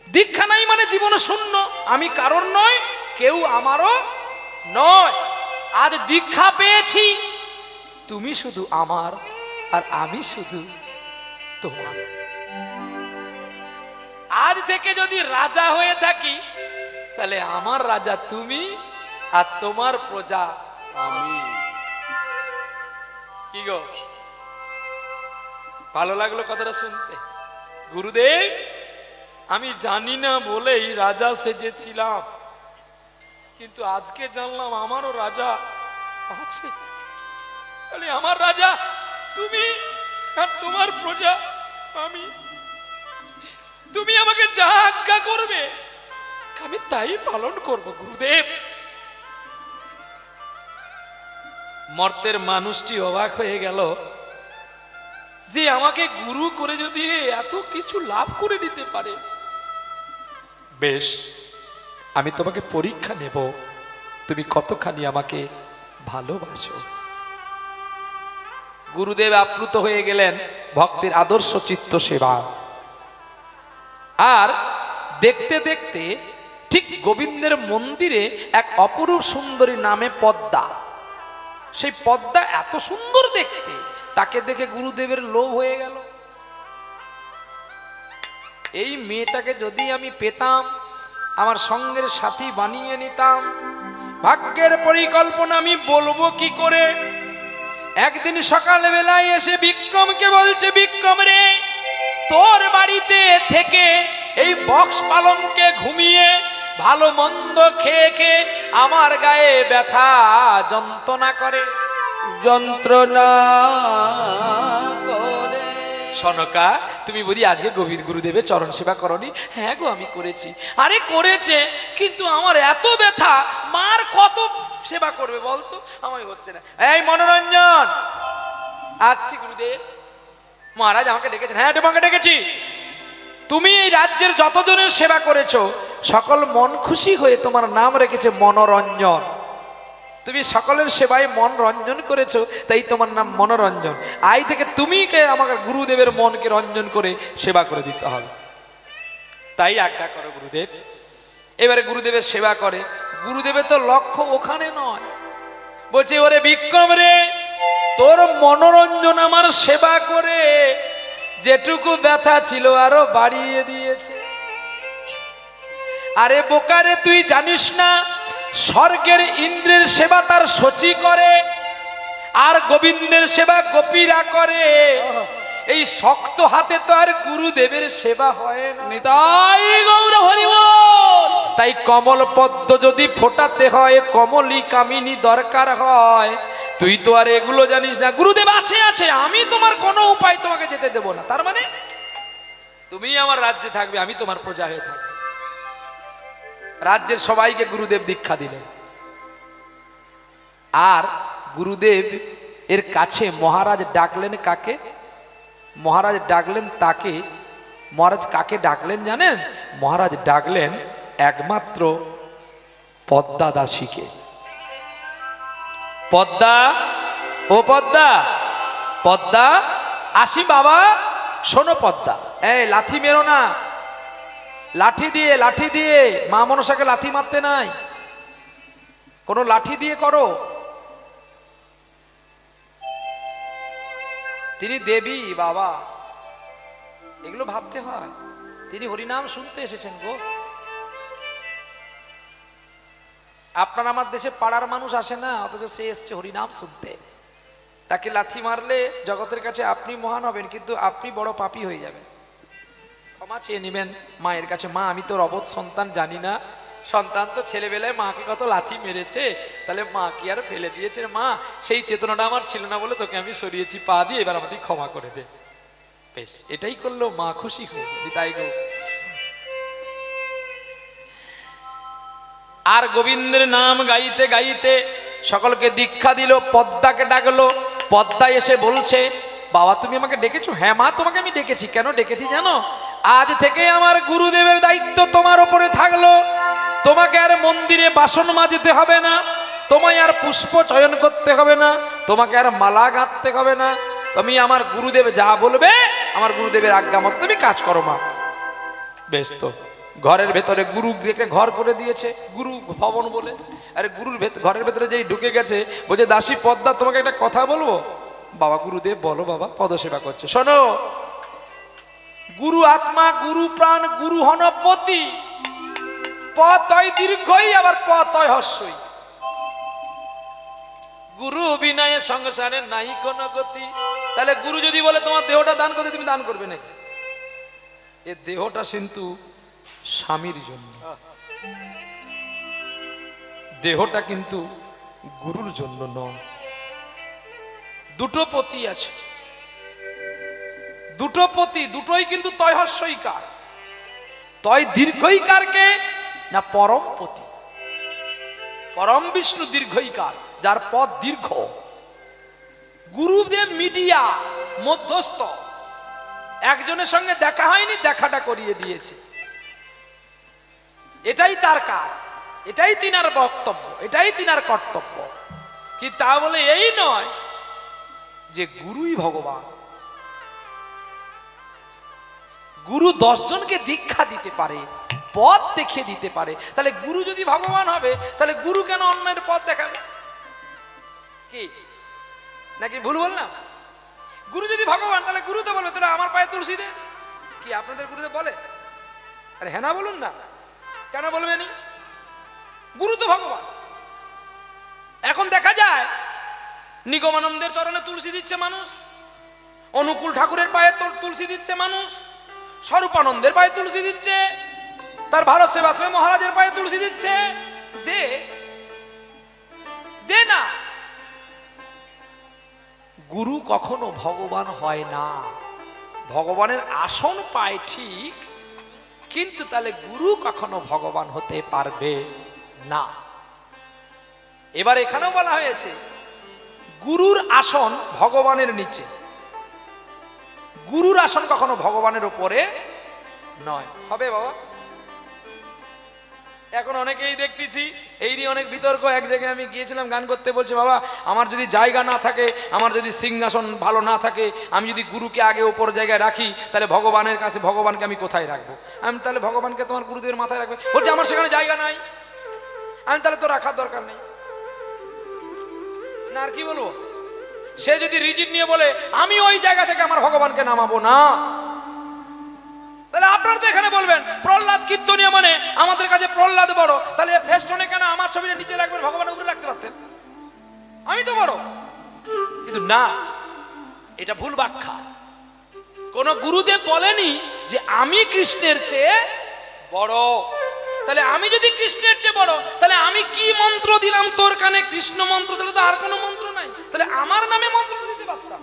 দীক্ষা নাই মানে জীবন শূন্য, আমি কারণ নয়, কেউ আমারও নয়। আজ দীক্ষা পেয়েছি, তুমি শুধু আমার আর আমি শুধু তোমার। আজ থেকে যদি রাজা হয়ে থাকি, তাহলে আমার রাজা তুমি আর তোমার প্রজা আমি। কি গো, ভালো লাগলো কথাটা শুনতে। গুরুদেব, আমি জানি না বলেই রাজা সেজেছিলাম, কিন্তু আজকে জানলাম আমারও রাজা আছে। বলি আমার রাজা তুমি, আর তোমার প্রজা আমি। তুমি আমাকে যা আজ্ঞা করবে আমি তাই পালন করব গুরুদেব। মর্তের মানুষটি অবাক হয়ে গেল যে আমাকে গুরু করে যদি এত কিছু লাভ করে নিতে পারে। বেশ, আমি তোমাকে পরীক্ষা নেব, তুমি কতখানি আমাকে ভালোবাসো। গুরুদেব আপ্লুত হয়ে গেলেন ভক্তের আদর্শ চিত্ত সেবা। আর দেখতে দেখতে ঠিক গোবিন্দের মন্দিরে এক অপরূপ সুন্দরী নামে পদ্মা, সেই পদ্মা এত সুন্দর দেখতে, তাকে দেখে গুরুদেবের লোভ হয়ে গেল। এই মেয়েটাকে যদি আমি পেতাম, আমার সঙ্গের সাথী বানিয়ে নিতাম। ভাগ্যের পরিকল্পনা আমি বলবো কি করে। একদিন সকাল বেলায় এসে বিক্রমকে বলছে, বিক্রম রে, তোর বাড়িতে থেকে এই বক্স পালঙ্কে ঘুমিয়ে ভালো মন্দ খেয়ে খেয়ে আমার গায়ে ব্যথা যন্ত্রণা করে, যন্ত্রণা করে। সনকা, তুমি বুঝি আজকে গোবিন্দ গুরুদেবের চরণ সেবা করনি? হ্যাঁ গো, আমি করেছি। আরে করেছে, কিন্তু আমার এত ব্যথা, মার কত সেবা করবে বলতো, আমায় হচ্ছে না। এই মনোরঞ্জন, আচ্ছা গুরুদেব। মহারাজ আমাকে ডেকেছেন? হ্যাঁ তোমাকে ডেকেছি। তুমি এই রাজ্যের যতজনের সেবা করেছো, সকল মন খুশি হয়ে তোমার নাম রেখেছে মনোরঞ্জন। তুমি সকলের সেবায় মন রঞ্জন করেছো, তাই তোমার নাম মনোরঞ্জন। আজ থেকে তুমি আমাকে গুরুদেবের মনকে রঞ্জন করে সেবা করে দিতে হবে, তাই আজ্ঞা করো গুরুদেব। এবারে গুরুদেবের সেবা করে। গুরুদেবের তো লক্ষ্য ওখানে নয়, বলছে ওরে বিক্রম রে, তোর মনোরঞ্জন আমার সেবা করে যেটুকু ব্যথা ছিল আরো বাড়িয়ে দিয়েছে। আরে বোকারে, তুই জানিস না স্বর্গের ইন্দ্রের সেবা তার সচি করে, আর গোবিন্দের সেবা গোপীরা করে। এই শক্ত হাতে তো আর গুরুদেবের সেবা হয় না। নিতাই গৌর হরি বল। তাই কমল পদ্ম যদি ফোটাতে হয়, কমলি কামিনী দরকার হয়। তুই তো আর এগুলো জানিস না। গুরুদেব আছে আছে, আমি তোমার কোনো উপায় তোমাকে যেতে দেব না। তার মানে তুমি আমার রাজ্যে থাকবে, আমি তোমার প্রজা হয়ে থাকবো। রাজ্যের সবাইকে গুরুদেব দীক্ষা দিলেন। আর গুরুদেব এর কাছে মহারাজ ডাকলেন কাকে? মহারাজ ডাকলেন তাকে। মহারাজ কাকে ডাকলেন জানেন? মহারাজ ডাকলেন একমাত্র পদ্মা দাসীকে। পদ্মা, ও পদ্মা, পদ্মা আসি বাবা। শোনো পদ্মা, এই লাঠি মেরো না, লাঠি দিয়ে, লাঠি দিয়ে। মা মনসাকে লাঠি মারতে নাই, কোনো লাঠি দিয়ে করো। তিনি দেবী বাবা, এগুলো ভাবতে হয়। তিনি হরিনাম শুনতে এসেছেন গো। আপনার আমার দেশে পাড়ার মানুষ আসে না, অথচ সে এসছে হরিনাম শুনতে। তাকে লাথি মারলে জগতের কাছে আপনি মহান হবেন, কিন্তু আপনি বড় পাপী হয়ে যাবেন। ক্ষমা চেয়ে নেবেন মায়ের কাছে। মা, আমি তোর অবোধ সন্তান, জানি না। সন্তান তো ছেলেবেলায় মাকে কত লাথি মেরেছে, তাহলে মা কি আর ফেলে দিয়েছে? মা, সেই চেতনাটা আমার ছিল না বলে তোকে আমি সরিয়েছি পা দিয়ে, এবার আমাদের ক্ষমা করে দে। বেশ, এটাই করলো মা, খুশি হয়ে তাই গো। আর গোবিন্দের নাম গাইতে গাইতে সকলকে দীক্ষা দিল। পদ্মাকে ডাকলো। পদ্মা এসে বলছে, বাবা তুমি আমাকে ডেকেছো? হ্যাঁ মা, তোমাকে আমি ডেকেছি। কেন ডেকেছি জানো? আজ থেকে আমার গুরুদেবের দায়িত্ব তোমার উপরে থাকলো। তোমাকে আর মন্দিরে বাসন মাজতে হবে না, তোমায় আর পুষ্প চয়ন করতে হবে না, তোমাকে আর মালা গাঁথতে হবে না। তুমি আমার গুরুদেব যা বলবে, আমার গুরুদেবের আজ্ঞা মতো তুমি কাজ করো মা। বেশ, তো ঘরের ভেতরে গুরু রেখে ঘর করে দিয়েছে, গুরু ভবন বলে। আরে গুরুর ঘরের ভেতরে যেই ঢুকে গেছে, বলছে দাসী পদ্মা তোমাকে একটা কথা বলবো। বাবা গুরুদেব বলো বাবা। পদসেবা করছে। শোনো, গুরু আত্মা, গুরু প্রাণ, গুরু হনপতি। প তয় দীর্ঘই, আবার প তয় হস্যই। গুরু বিনয়ে সংসারে নাই কোনো গতি। তাহলে গুরু যদি বলে তোমার দেহটা দান করতে, তুমি দান করবে নাকি? এ দেহটা কিন্তু স্বামীর জন্য, দেহটা কিন্তু গুরুর জন্য নয়। দুটো পতি আছে, দুটো পতি, দুটোই কিন্তু তয় হস্যইকার। তয় দীর্ঘইকারকে না পরম পতি, পরম বিষ্ণু দীর্ঘইকার, যার পদ দীর্ঘ। গুরুদেব মিডিয়া, মধ্যস্থ, একজনের সঙ্গে দেখা হয়নি, দেখাটা করিয়ে দিয়েছে। এটাই তার কাজ, এটাই তিনার বক্তব্য, এটাই তিনার কর্তব্য। কি তা বলে এই নয় যে গুরুই ভগবান। গুরু 10 জনকে দীক্ষা দিতে পারে, পথ দেখিয়ে দিতে পারে। তাহলে গুরু যদি ভগবান হবে, তাহলে গুরু কেন অন্যের পথ দেখাবে? কি নাকি ভুল বললাম? গুরু যদি ভগবান, তাহলে গুরু তো বলবে তোরা আমার পায়ে তুলসী দে। কি আপনাদের গুরুদেব বলে? আরে হ্যাঁ না বলুন না, কেন বলবেনি? গুরু তো ভগবান। এখন দেখা যায় নিগমানন্দের চরণে তুলসী দিচ্ছে মানুষ, অনুকূল ঠাকুরের পায়ে তুলসী দিচ্ছে মানুষ, স্বরূপানন্দের পায়ে তুলসী দিচ্ছে, তার ভারত সেবাশ্রমে মহারাজের পায়ে তুলসী দিচ্ছে। দে দে না। গুরু কখনো ভগবান হয় না। ভগবানের আসন পায় ঠিক, কিন্তু তাহলে গুরু কখনো ভগবান হতে পারবে না। এবার এখানেও বলা হয়েছে গুরুর আসন ভগবানের নিচে, গুরুর আসন কখনো ভগবানের উপরে নয়। হবে বাবা? এখন অনেকেই দেখতেছি এই নিয়ে অনেক বিতর্ক। এক জায়গায় আমি গিয়েছিলাম গান করতে, বলছে বাবা আমার যদি জায়গা না থাকে, আমার যদি সিংহাসন ভালো না থাকে, আমি যদি গুরুকে আগে উপর জায়গায় রাখি, তাহলে ভগবানের কাছে ভগবানকে আমি কোথায় রাখবো? আমি তাহলে ভগবানকে তোমার গুরুদেবের মাথায় রাখবে। বলছে আমার সেখানে জায়গা নাই। আমি তাহলে তো রাখার দরকার নেই না। আর কি বলবো? সে যদি রিজিড নিয়ে বলে আমি ওই জায়গা থেকে আমার ভগবানকে নামাবো না, তাহলে আপনারা তো এখানে বলবেন প্রহ্লাদ কীর্তনিয়া মানে আমাদের কাছে প্রহ্লাদ বড়, তাহলে ফেস্টনে কেন আমার ছবিটা নিচে রাখবেন, ভগবানের উপরে রাখতে পারতেন? আমি তো বড়। কিন্তু না, এটা ভুল ব্যাখ্যা। কোন গুরুদেব বলেনি যে আমি কৃষ্ণের চেয়ে বড়। তাহলে আমি যদি কৃষ্ণের চেয়ে বড়, তাহলে আমি কি মন্ত্র দিলাম তোর কানে? কৃষ্ণ মন্ত্র, তাহলে তো আর কোনো মন্ত্র নাই। তাহলে আমার নামে মন্ত্র দিতে পারতাম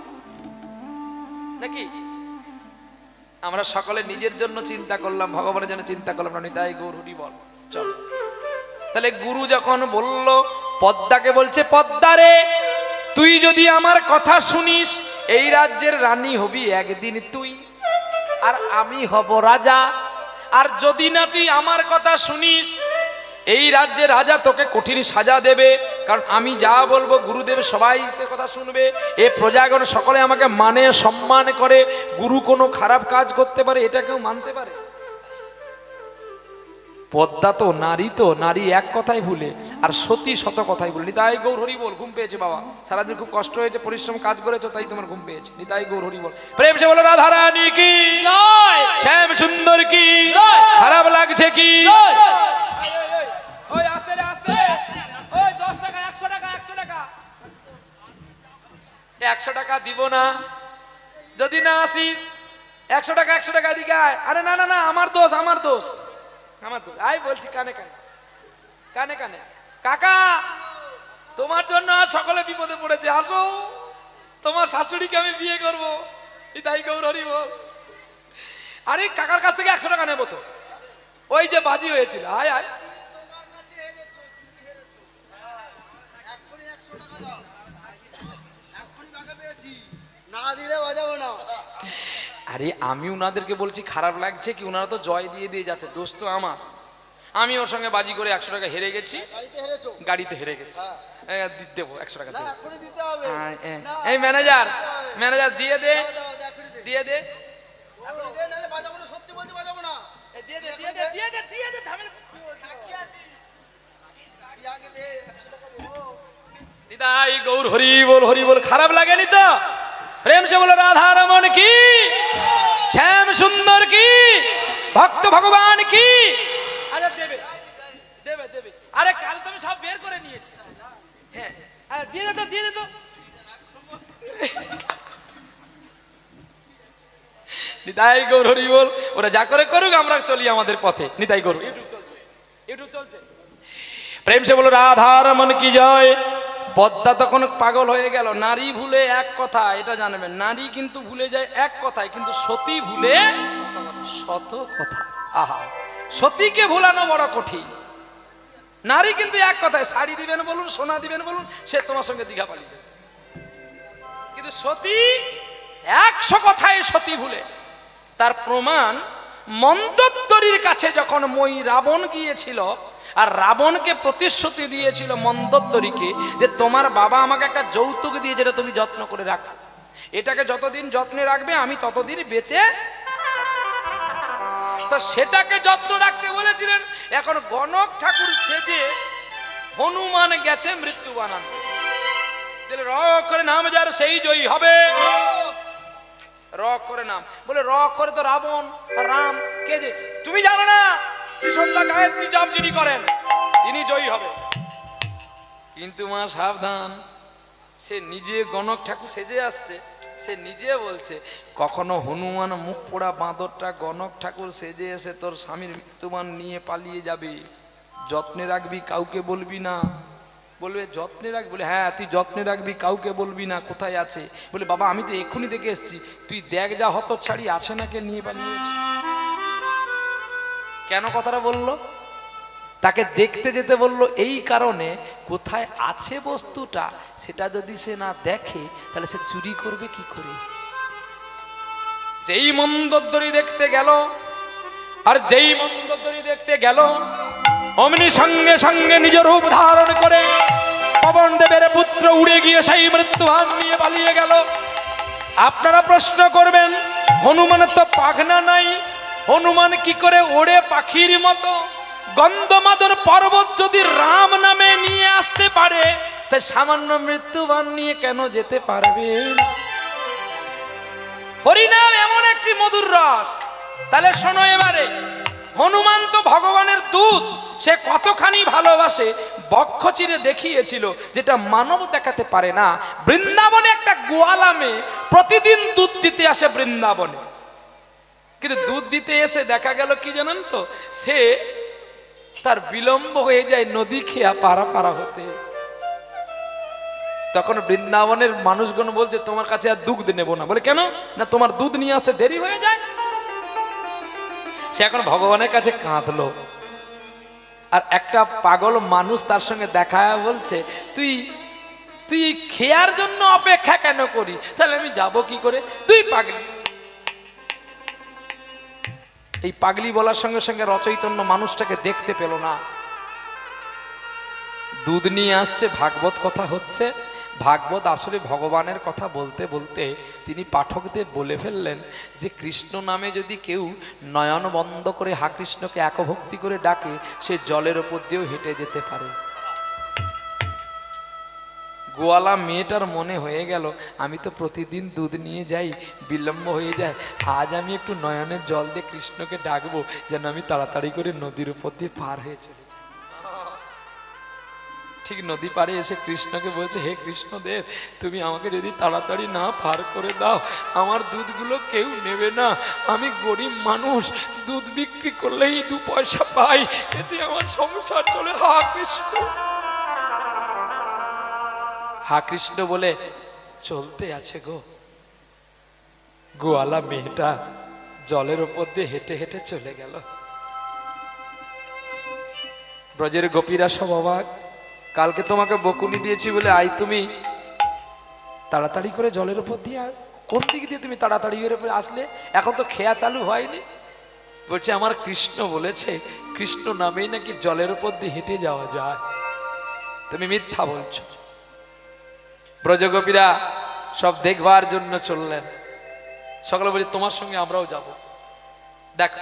নাকি? আমরা সকলে নিজের জন্য চিন্তা করলাম, ভগবানের জন্য চিন্তা করলাম না। নিতাই গৌর হরি বল। চল, তাহলে গুরু যখন বলল, পদ্মাকে বলছে পদ্মা রে, তুই যদি আমার কথা শুনিস, এই রাজ্যের রানী হবি একদিন তুই, আর আমি হব রাজা। আর যদি না তুই আমার কথা শুনিস, এই রাজ্যের রাজা তোকে কঠিন সাজা দেবে। কারণ আমি যা বলবো গুরুদেব সবাই কথা শুনবে, এ প্রজাগণ সকলে আমাকে মানে সম্মান করে। গুরু কোনো খারাপ কাজ করতে পারে, এটা কেউ মানতে পারে? পদ্মা তো নারী, তো নারী এক কথাই ভুলে, আর সতী শত কথাই ভুলে। নিতাই গৌর হরি বল। ঘুম পেয়েছে বাবা, সারাদিন খুব কষ্ট হয়েছে, পরিশ্রম কাজ করেছো, তাই তোমার ঘুম পেয়েছে। নিতাই গৌর হরি বল। প্রেম সে বলো রাধা রানী কি, শ্যাম সুন্দর কি, খারাপ লাগছে কি? ওই আস্তে আস্তে, ওই 10 টাকা 100 টাকা 100 টাকা 100 টাকা দিব না যদি না আসিস। 100 টাকা 100 টাকা দিকে আয়। আরে না না না, আমার দোষ, আমার দোষ, আমার দোষ। আই বলছি কানে কানে, কানে কানে। কাকা তোমার জন্য আজ সকলে বিপদে পড়েছে, আসো, তোমার শাশুড়িকে আমি বিয়ে করবো। তাই গৌর হরি বল। আরে কাকার কাছ থেকে 100 টাকা নেবো তো, ওই যে বাজি হয়েছিল। আয় আয়। আরে আমি উনাদেরকে বলছি খারাপ লাগছে কি, উনারা তো জয় দিয়ে দিয়ে যাচ্ছে, দোষ তো আমার। আমি ওর সঙ্গে বাজি করে 100 টাকা হেরে গেছি, গাড়িতে হেরে গেছি। দেবো 100 টাকা দেবো। এই ম্যানেজার, ম্যানেজার দিয়ে দে, দিয়ে দে, নিতাই গৌর হরি বল, হরি বল। খারাপ লাগেনি তো? প্রেম সে বলো রাধা রমন কি, শ্যাম সুন্দর কি, ভক্ত ভগবান কি। আরে দেবে দেবে দেবে। আরে কাল তুমি সব বের করে নিয়েছি। হ্যাঁ দিয়ে দে তো, দিয়ে দে তো। নিতাই গৌর হরি বল। ওরা যা করে করুক, আমরা চলি আমাদের পথে। নিতাই গৌর। ইউটিউব চলছে। প্রেম সে বলো রাধা রমন কি জয়। পদ্মা তখন পাগল হয়ে গেল। নারী ভুলে এক কথা, এটা জানবেন, নারী কিন্তু ভুলে যায় এক কথায়, কিন্তু সতী ভুলে শত কথা। আহা, সতীকে ভুলানো বড় কঠিন। নারী কিন্তু এক কথায়, শাড়ি দিবেন বলুন, সোনা দিবেন বলুন, সে তোমার সঙ্গে দীঘা পালিয়ে যাবে। কিন্তু সতী 100 কথায় সতী ভুলে। তার প্রমাণ মন্দোদরীর কাছে যখন মই রাবণ গিয়েছিল, আর রাবণকে প্রতিশ্রুতি দিয়েছিল মন্দোদরীকে যে তোমার বাবা আমাকে একটা যৌতুক দিয়ে যেটা তুমি যত্ন করে রাখো, এটাকে যতদিন যত্নে রাখবে আমি ততদিন বেঁচে। তো সেটাকে যত্ন রাখতে বলেছিলেন। এখন গণক ঠাকুর সেজে হনুমান গেছে মৃত্যু বানানো। র করে নাম যার সেই জয়ী হবে। র করে নাম বলে, র করে তো রাবণ আর রাম কে যে তুমি জানো না, ত্রিসন্ধ্যা গায়ত্রী জপ যিনি করেন তিনি জয়ী হবে। কিন্তু মা সাবধান, সে নিজে গণক ঠাকুর সেজে আসছে, সে নিজে বলছে কখনো হনুমান মুখ পোড়া বাঁদরটা গণক ঠাকুর সেজে এসে তোর স্বামীর মৃত্যুমান নিয়ে পালিয়ে যাবে, যত্নে রাখবি, কাউকে বলবি না। বলবে যত্নে রাখবি? বলে হ্যাঁ তুই যত্নে রাখবি, কাউকে বলবি না কোথায় আছে। বলে বাবা আমি তো এক্ষুনি দেখে এসেছি, তুই দেখ যা হতচ্ছাড়ি আছে না কে নিয়ে পালিয়েছে। কেন কথাটা বললো? তাকে দেখতে যেতে বললো এই কারণে, কোথায় আছে বস্তুটা সেটা যদি সে না দেখে তাহলে সে চুরি করবে কি করে। যেই মন্দোদরী দেখতে গেল, আর যেই মন্দোদরী দেখতে গেল অমনি সঙ্গে সঙ্গে নিজ রূপ ধারণ করে পবন দেবের পুত্র উড়ে গিয়ে সেই মৃত্যুবান নিয়ে পালিয়ে গেল। আপনারা প্রশ্ন করবেন হনুমানের তো পাখনা নাই, হনুমান কি করে ওড়ে পাখির মতো? গন্ধমাদন পর্বত যদি রাম নামে নিয়ে আসতে পারে, তাই সামান্য মৃত্যুবান নিয়ে কেন যেতে পারবে না? হরিনাম এমন একটি মধুর রস। তাহলে শোনো এবারে, হনুমান তো ভগবানের দূত, সে কতখানি ভালোবাসে বক্ষ চিরে দেখিয়েছিল, যেটা মানব দেখাতে পারে না। বৃন্দাবনে একটা গোয়ালা মেয়ে প্রতিদিন দুধ দিতে আসে বৃন্দাবনে, কিন্তু দুধ দিতে এসে দেখা গেল কি জানেন তো, সে তার বিলম্ব হয়ে যায় নদী খেয়া পারা হতে। তখন বৃন্দাবনের মানুষগণ বলছে তোমার কাছে আর দুধ নেব না। বলে কেন? না তোমার দুধ নিয়ে আসতে দেরি হয়ে যায়। সে এখন ভগবানের কাছে কাঁদলো, আর একটা পাগল মানুষ তার সঙ্গে দেখা বলছে তুই তুই খেয়ার জন্য অপেক্ষা কেন করি? তাহলে আমি যাব কি করে? তুই পাগলি। এই পাগলি বলার সঙ্গে সঙ্গে রচৈতন্য মানুষটাকে দেখতে পেল না। দুধ নিয়ে আসছে, ভাগবত কথা হচ্ছে। ভাগবত আসলে ভগবানের কথা বলতে বলতে তিনি পাঠকদের বলে ফেললেন যে কৃষ্ণ নামে যদি কেউ নয়ন বন্ধ করে হা কৃষ্ণকে একভক্তি করে ডাকে, সে জলের ওপর দিয়েও হেঁটে যেতে পারে। গোয়ালা মেয়েটার মনে হয়ে গেল আমি তো প্রতিদিন দুধ নিয়ে যাই, বিলম্ব হয়ে যায়, আজ আমি একটু নয়নের জল দিয়ে কৃষ্ণকে ডাকবো যেন আমি তাড়াতাড়ি করে নদীর উপর দিয়ে পার হয়ে চলে যাই। ঠিক নদী পাড়ে এসে কৃষ্ণকে বলছে, হে কৃষ্ণদেব, তুমি আমাকে যদি তাড়াতাড়ি না পার করে দাও, আমার দুধগুলো কেউ নেবে না, আমি গরিব মানুষ, দুধ বিক্রি করলেই 2 পয়সা পাই, এতে আমার সংসার চলে। হা কৃষ্ণ, হা কৃষ্ণ বলে চলতে আছে গো। গোয়ালা মেয়েটা জলের উপর দিয়ে হেঁটে হেঁটে চলে গেল। ব্রজের গোপীরা সব অবাক। কালকে তোমাকে বকুনি দিয়েছি বলে আই তুমি তাড়াতাড়ি করে জলের উপর দিয়ে, কোন দিক দিয়ে তুমি তাড়াতাড়ি করে আসলে? এখন তো খেয়া চালু হয়নি। বলছে আমার কৃষ্ণ বলেছে কৃষ্ণ নামেই নাকি জলের উপর দিয়ে হেঁটে যাওয়া যায়, তুমি মিথ্যা বলছো। ব্রজগোপীরা সব দেখবার জন্য চললেন। সকলে বলি তোমার সঙ্গে আমরাও যাব। দেখ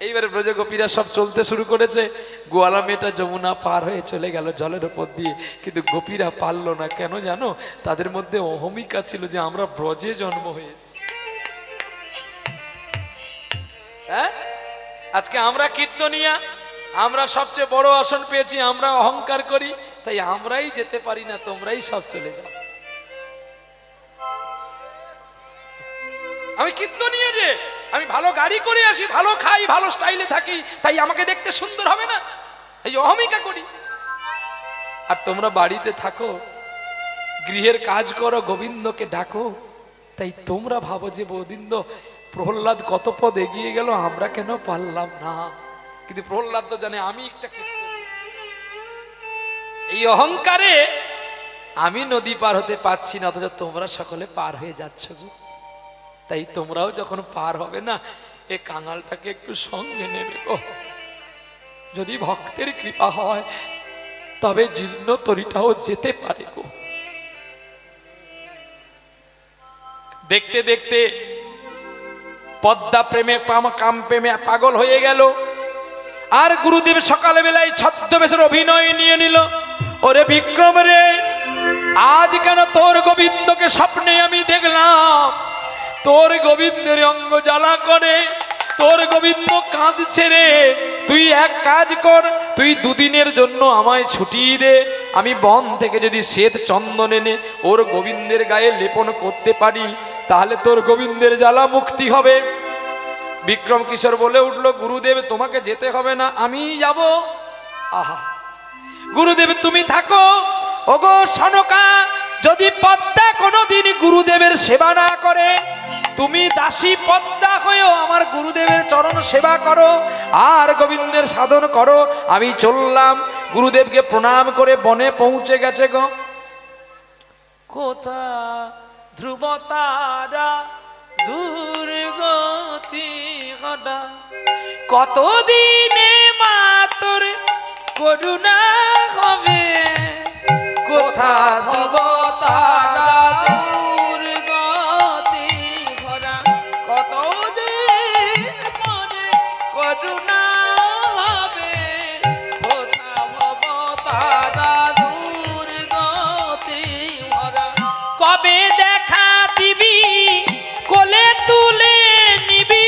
এইবারে ব্রজগোপীরা সব চলতে শুরু করেছে। গোয়ালা মেয়েটা যমুনা পার হয়ে চলে গেল জলের উপর দিয়ে, কিন্তু গোপীরা পারল না। কেন জানো? তাদের মধ্যে অহমিকা ছিল যে আমরা ব্রজে জন্ম হয়েছি। হ্যাঁ, আজকে আমরা কীর্তনিয়া, আমরা সবচেয়ে বড় আসন পেয়েছি, আমরা অহংকার করি। তাই আমরাই যেতে পারি না, তোমরাই সব চলে যাও। আমি কীর্তন নিয়ে যে আমি ভালো গাড়ি করে আসি, ভালো খাই, ভালো স্টাইলে থাকি, তাই আমাকে দেখতে সুন্দর হবে না, এই অহমিকা করি। আর তোমরা বাড়িতে থাকো, গৃহের কাজ করো, গোবিন্দকে ডাকো, তাই তোমরা ভাবো যে গোবিন্দ প্রহ্লাদ কত পদ এগিয়ে গেল, আমরা কেন পারলাম না। কিন্তু প্রহ্লাদ তো জানে আমি একটা কীর্তন। এই অহংকারে আমি নদী পার হতে পারছি না, অথচ তোমরা সকলে পার হয়ে যাচ্ছ গো। তাই তোমরাও যখন পার হবে না, এ কাঙালটাকে একটু সঙ্গে নেবে গো। যদি ভক্তের কৃপা হয় তবে জীর্ণ তরিটাও যেতে পারে গো। দেখতে দেখতে পদ্মা প্রেমে কাম প্রেমে পাগল হয়ে গেল। আর গুরুদেব সকালে বেলায় ছদ্মবেশের অভিনয় নিয়ে নিল। ওরে বিক্রম রে, আজ কেন তোর গোবিন্দকে স্বপ্নে আমি দেখলাম, তোর গোবিন্দের অঙ্গ জ্বালা করে, তোর গোবিন্দ কাঁদছে রে। তুই এক কাজ কর, তুই দুদিনের জন্য আমায় ছুটিয়ে দে, আমি বন থেকে যদি শ্বেত চন্দন এনে ওর গোবিন্দের গায়ে লেপন করতে পারি, তাহলে তোর গোবিন্দের জ্বালা মুক্তি হবে। বিক্রম কিশোর বলে উঠল, গুরুদেব তোমাকে যেতে হবে না, আমি যাব। আহা, গুরুদেব তুমি থাকো। ওগো সনকা, যদি পদ্মা কোনোদিন গুরুদেবের সেবা না করে, তুমি দাসী পদ্মা হয়েও আমার গুরুদেবের চরণ সেবা করো আর গোবিন্দের সাধন করো। আমি চললাম। গুরুদেবকে প্রণাম করে বনে পৌঁছে গেছে গো। কোথা ধ্রুব তারা দুর্গতি ঘটা, কতদিনে মা তোর করুণা হবে। কোথা ধ্রুব তারা দুর্গতি ঘটা, কতদিন মনে করুণা হবে। কোথা ভব তারা দুর্গতি ঘটা, কবে দেখা দিবি কোলে তুলে নিবি,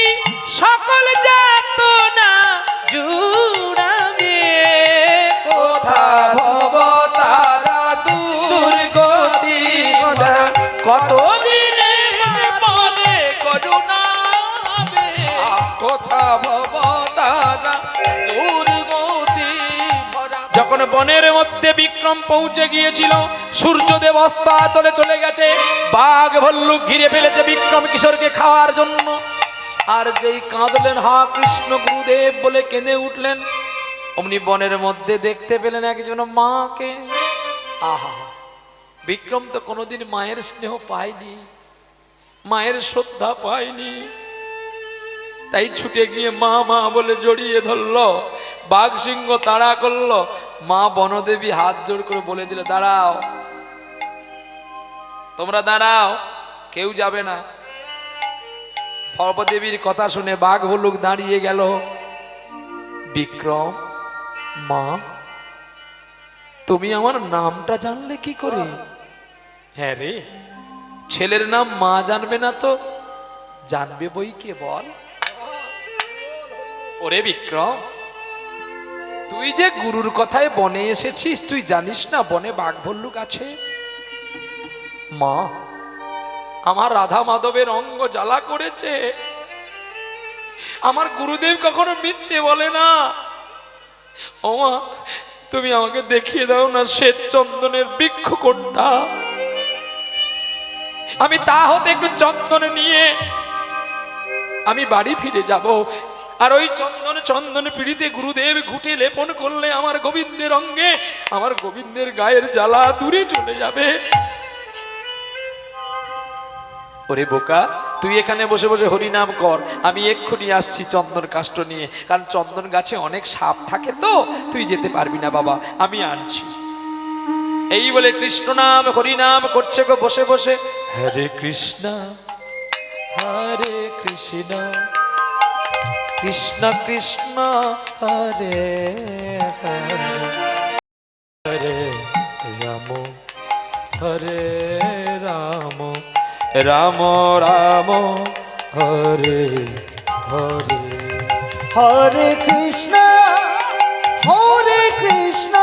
সকল যাতনা জুড়াবে। কোথা ভব তারা দুর্গতি ঘটা, কতদিনে মনে করুণা হবে। কোথা ভব তারা দুর্গতি ভরা। যখন বনের মধ্যে বিক্রম পৌঁছে গিয়েছিল, সূর্যদেব অস্তাচলে চলে গেছে। বাঘ ভল্লুক ঘিরে ফেলেছে বিক্রম কিশোরকে খাওয়ার জন্য। আর যেই কাঁদলেন হা কৃষ্ণ গুরুদেব বলে কেঁদে উঠলেন, অমনি বনের মধ্যে দেখতে পেলেন একজন মাকে। আহা, বিক্রম তো কোনোদিন মায়ের স্নেহ পায়নি, মায়ের শ্রদ্ধা পায়নি, তাই ছুটে গিয়ে মা মা বলে জড়িয়ে ধরলো। বাঘ সিংহ তাড়া করলো। মা বনদেবী হাত জোড় করে বলে দিল, দাঁড়াও, তোমরা দাঁড়াও, কেউ যাবে না। ভবদেবীর কথা শুনে বাঘ ভল্লুক দাঁড়িয়ে গেল। বিক্রম, মা তুমি আমার নামটা জানলে কি করে? হ্যাঁ রে, ছেলের নাম মা জানবে না তো জানবে বই কে বল। ওরে বিক্রম, তুই যে গুরুর কথায় বনে এসেছিস, তুই জানিস না বনে বাঘ ভল্লুক আছে? মা, আমার রাধা মাধবের অঙ্গ জ্বালা করেছে। আমার গুরুদেব কখনো মিথ্যে বলে না। ও মা, তুমি আমাকে দেখিয়ে দাও না শ্বেত চন্দনের বৃক্ষ কোনটা, আমি তা হতে একটু চন্দন নিয়ে আমি বাড়ি ফিরে যাব। আর ওই চন্দন পিড়িতে গুরুদেব ঘুটে লেপন করলে আমার গোবিন্দের অঙ্গে, আমার গোবিন্দের গায়ের জ্বালা দূরে চলে যাবে। ওরে বোকা, তুই এখানে বসে বসে হরিনাম কর, আমি এক্ষুনি আসছি চন্দন কাষ্ঠ নিয়ে। কারণ চন্দন গাছে অনেক সাপ থাকে তো, তুই যেতে পারবি না বাবা, আমি আনছি। এই বলে কৃষ্ণ নাম হরিনাম করছে গো বসে বসে। হরে কৃষ্ণ হরে কৃষ্ণ, কৃষ্ণ কৃষ্ণ হরে হরে, হরে রাম হরে রাম, রাম রাম হরে হরে। হরে কৃষ্ণ কৃষ্ণ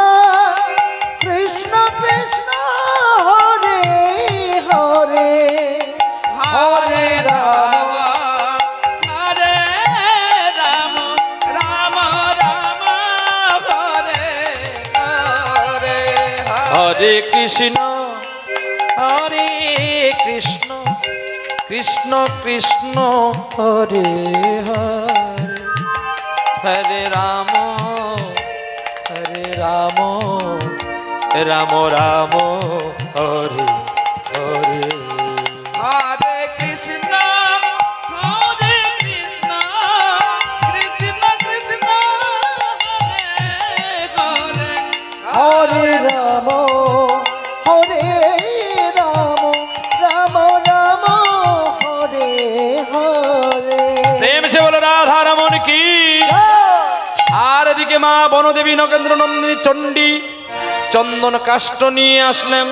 হরে কৃষ্ণ হরে কৃষ্ণ কৃষ্ণ কৃষ্ণ হরে হরে হরে রাম রাম রাম হরে হরে হরে কৃষ্ণ হরে কৃষ্ণ কৃষ্ণ কৃষ্ণ হরে হরে হরে রাম হরে রাম রাম রাম হরে হরে প্রেম সে বলো রাধা রমন কি। আর এদিকে মা বনদেবী নগেন্দ্র নন্দিনী চণ্ডী চন্দন কাষ্ঠ নিয়ে আসলেন।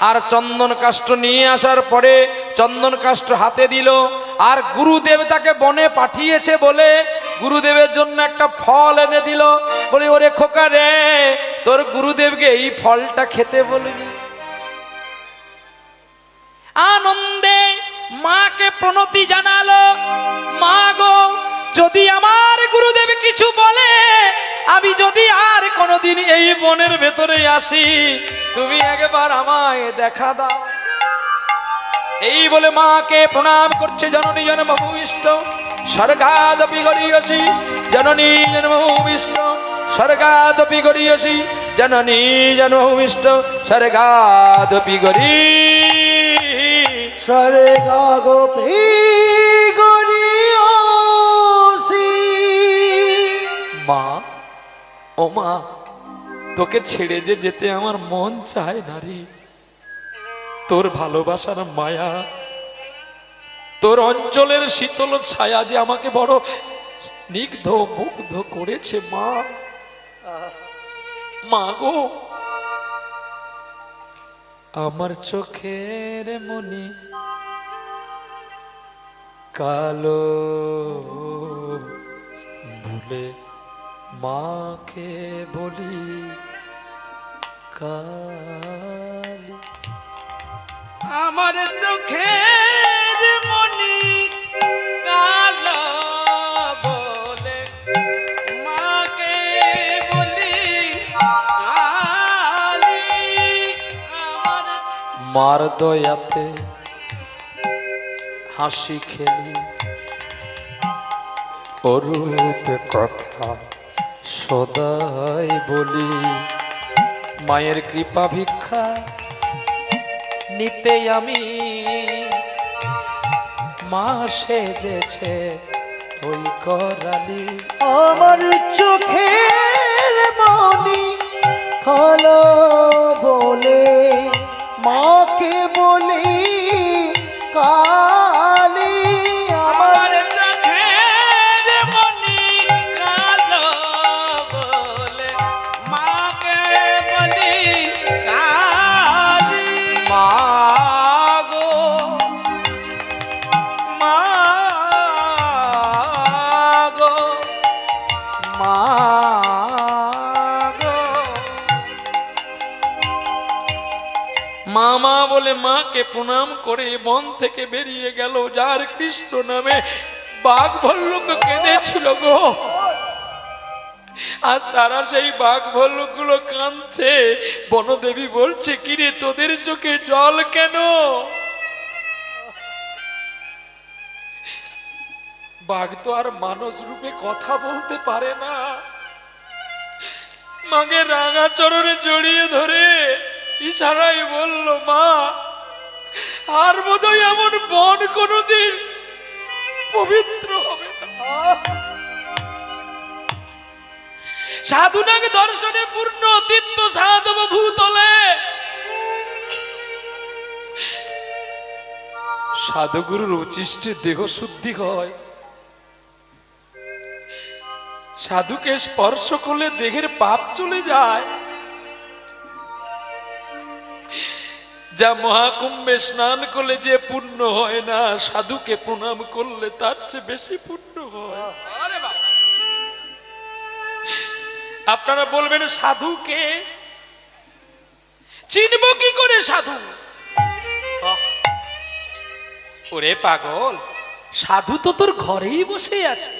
আর চন্দন কাষ্ঠ নিয়ে আসার পরে চন্দন কাষ্ঠ হাতে দিল। আর গুরুদেব তাকে বনে পাঠিয়েছে বলে গুরুদেবের জন্য একটা ফল এনে দিল। বলে ওরে খোকা রে, তোর গুরুদেবকে এই ফলটা খেতে বলবি। আনন্দে মাকে প্রণতি জানালো, মা গো যদি আমার গুরুদেব কিছু বলে, আমি যদি আর কোনোদিন এই বনের ভেতরে আসি, তুমি একবার আমায় দেখা দাও। এই বলে মাকে প্রণাম করছে। জননী জন্মভূমিষ্ঠ স্বর্গাদপি গরীয়সি, জননী জন্মভূমিষ্ঠ স্বর্গাদপি গরীয়সি, জননী জন্মভূমিষ্ঠ স্বর্গাদপি গরী। স্বর্গা গোপী গরিয়সী। মা, ও মা, তোকে ছেড়ে যে যেতে আমার মন চায় না রে। তোর ভালোবাসার মায়া, তোর অঞ্চলের শীতল ছায়া যে আমাকে বড় স্নিগ্ধ মুগ্ধ করেছে। মা, মা গো, আমার চোখের মনি কালো ভুলে মাকে বলি কালি। আমার চোখের মনি কালো বলে মাকে বলি কালি। আমার মার দয়াতে হাসি খেলি, অরূপে কথা সদাই বলি। মায়ের কৃপা ভিক্ষা নিতে আমি মা সেজেছে ওই করালি। আমার চোখের মনি কালো বলে মাকে বলি কালি। আমার চোখের মনি কালো বলে মাকে বলি কালি। মা গো, মা গো, মা গো। মামা বলে মাকে প্রণাম করে বন থেকে বেরিয়ে গেল। যার কৃষ্ণ নামে বাঘ ভল্লুক কেঁদেছিল গো। আর তারা সেই বাঘ ভল্লুক গুলো কাঁদছে। বনদেবী বলছে, কিরে তোদের চোখে জল কেন? বাঘ তো আর মানুষ রূপে কথা বলতে পারে না। মাকে রাঙা চরণে জড়িয়ে ধরে ইশারায় বলল, মা, আর বোধহয় এমন বন কোনোদিন পবিত্র হবে না। সাধুনাগ দর্শনে পূর্ণ তীর্থ সাধব ভূতলে। সাধুগুরুর উচিষ্টে দেহ শুদ্ধি হয়। সাধুকে স্পর্শ করলে দেহের পাপ চলে যায়। যা মহাকুম্ভে স্নান করলে যে পুণ্য হয় না, সাধুকে প্রণাম করলে তার চেয়ে বেশি পুণ্য হয়। আপনারা বলবেন, সাধুকে চিনব কি করে? সাধু, ওরে পাগল, সাধু তো তোর ঘরেই বসে আছে।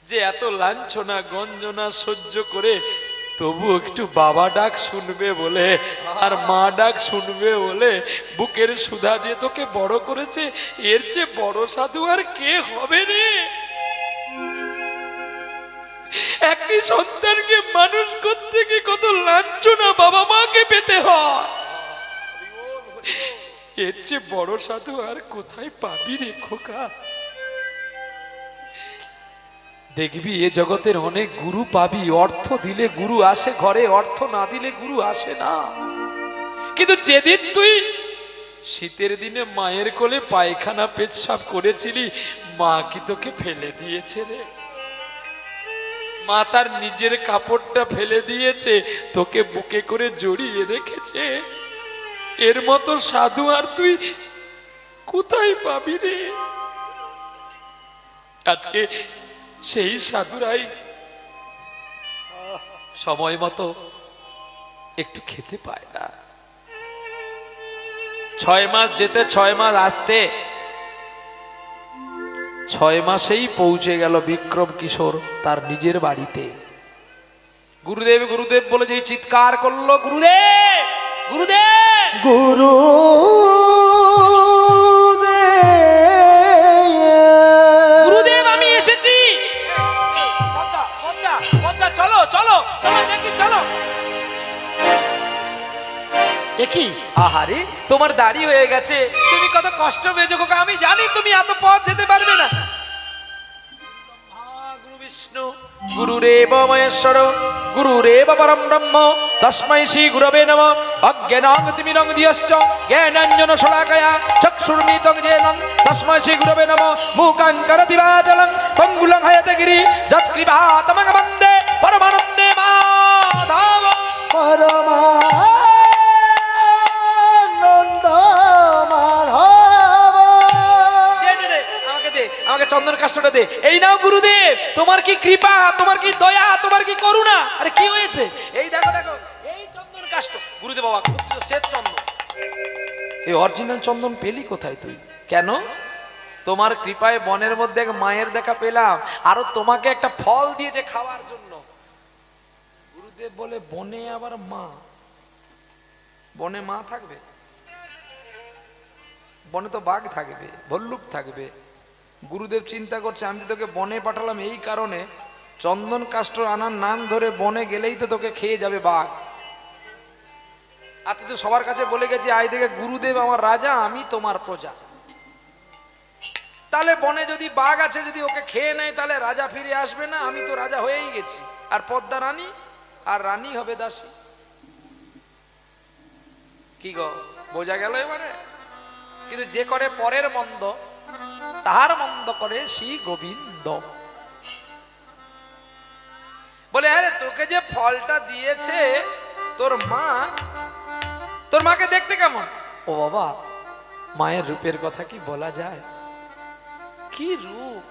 যে এত লাঞ্ছনা গঞ্জনা সহ্য করে তবু একটু বাবা ডাক শুনবে বলে আর মা ডাক শুনবে বলে বুকের সুধা দিয়ে তোকে বড় করেছে, এর চেয়ে বড় সাধু আর কে হবে রে? একটি সন্তানকে মানুষ করতে গিয়ে কত লাঞ্ছনা বাবা মাকে পেতে হয়, এর চেয়ে বড় সাধু আর কোথায় পাবি রে খোকা? দেখবি এ জগতের অনেক গুরু পাবি, অর্থ দিলে গুরু আসে ঘরে, অর্থ না দিলে গুরু আসে না। কিন্তু যেদিন তুই শীতের দিনে মায়ের কোলে পায়খানা পেচ্ছাপ করেছিলি, মা কি তোকে ফেলে দিয়েছে রে? মা তার নিজের কাপড়টা ফেলে দিয়েছে, তোকে বুকে করে জড়িয়ে রেখেছে। এর মতো সাধু আর তুই কোথায় পাবি রে? আজকে সেই সাধুরাই সময় মতো একটু খেতে পায় না। 6 মাস যেতে 6 মাস আসতে, 6 মাসেই পৌঁছে গেল বিক্রম কিশোর তার নিজের বাড়িতে। গুরুদেব গুরুদেব বলে যে চিৎকার করলো, গুরুদেব গুরুদেব গুরু গুরুদেব আমি এসেছি। চলো চলো চলো দেখি চলো। দেখি আহারে তোমার দাড়ি হয়ে গেছে, তুমি কত কষ্ট পেয়েছো খোকা, আমি জানি তুমি এত পথ যেতে পারবে না। গুরু বিষ্ণু গুরুরেব মহেশ্বর গুরুরেব পরম ব্রহ্ম তস্मै শ্রী গুরবে নমঃ। অজ্ঞানাং তিমিরং ধিয়শ্চ জ্ঞানাঞ্জন শলাকয়া চক্ষুর্মিলিতং येन তস্मै শ্রী গুরবে নমঃ। মূকং করোতি বাচালং পঙ্গুলং হায়তে গিরি যৎকৃপাতমং বন্দে পরমানন্দে মাধব। পরমানন্দ মাধব। আমাকে চন্দন কাষ্ঠটা দে। এই নাও গুরুদেব, তোমার কি কৃপা, তোমার কি দয়া, তোমার কি করুণা। আরে কি হয়েছে? এই দেখো দেখো, এই চন্দন কাষ্ঠ গুরুদেব বাবা, শ্বেত চন্দন। এই অরিজিনাল চন্দন পেলি কোথায় তুই? কেন? তোমার কৃপায় বনের মধ্যে এক মায়ের দেখা পেলাম, আরো তোমাকে একটা ফল দিয়েছে খাওয়ার জন্য। গুরুদেব বলে বনে আবার মা? বনে মা থাকবে? বনে তো বাঘ থাকবে, ভল্লুক থাকবে। গুরুদেব চিন্তা করছে আমি তোকে বনে পাঠালাম এই কারণে, চন্দন কাষ্ঠ আনার নাম ধরে বনে গেলেই তো তোকে খেয়ে যাবে বাঘ। আর তুই তো সবার কাছে বলে গেছি আজ থেকে গুরুদেব আমার রাজা, আমি তোমার প্রজা। তাহলে বনে যদি বাঘ আছে, যদি ওকে খেয়ে নেয় তাহলে রাজা ফিরে আসবে না, আমি তো রাজা হয়েই গেছি। আর পদ্মা রানী, আর রানী হবে দাসী। কি গো বোঝা গেল এবারে? কিন্তু যে করে পরের মন্দ, তাহার মন্দ করে শ্রী গোবিন্দ। বলে হ্যাঁ তোকে যে ফলটা দিয়েছে তোর মা, তোর মাকে দেখতে কেমন? ও বাবা, মায়ের রূপের কথা কি বলা যায়? কি রূপ,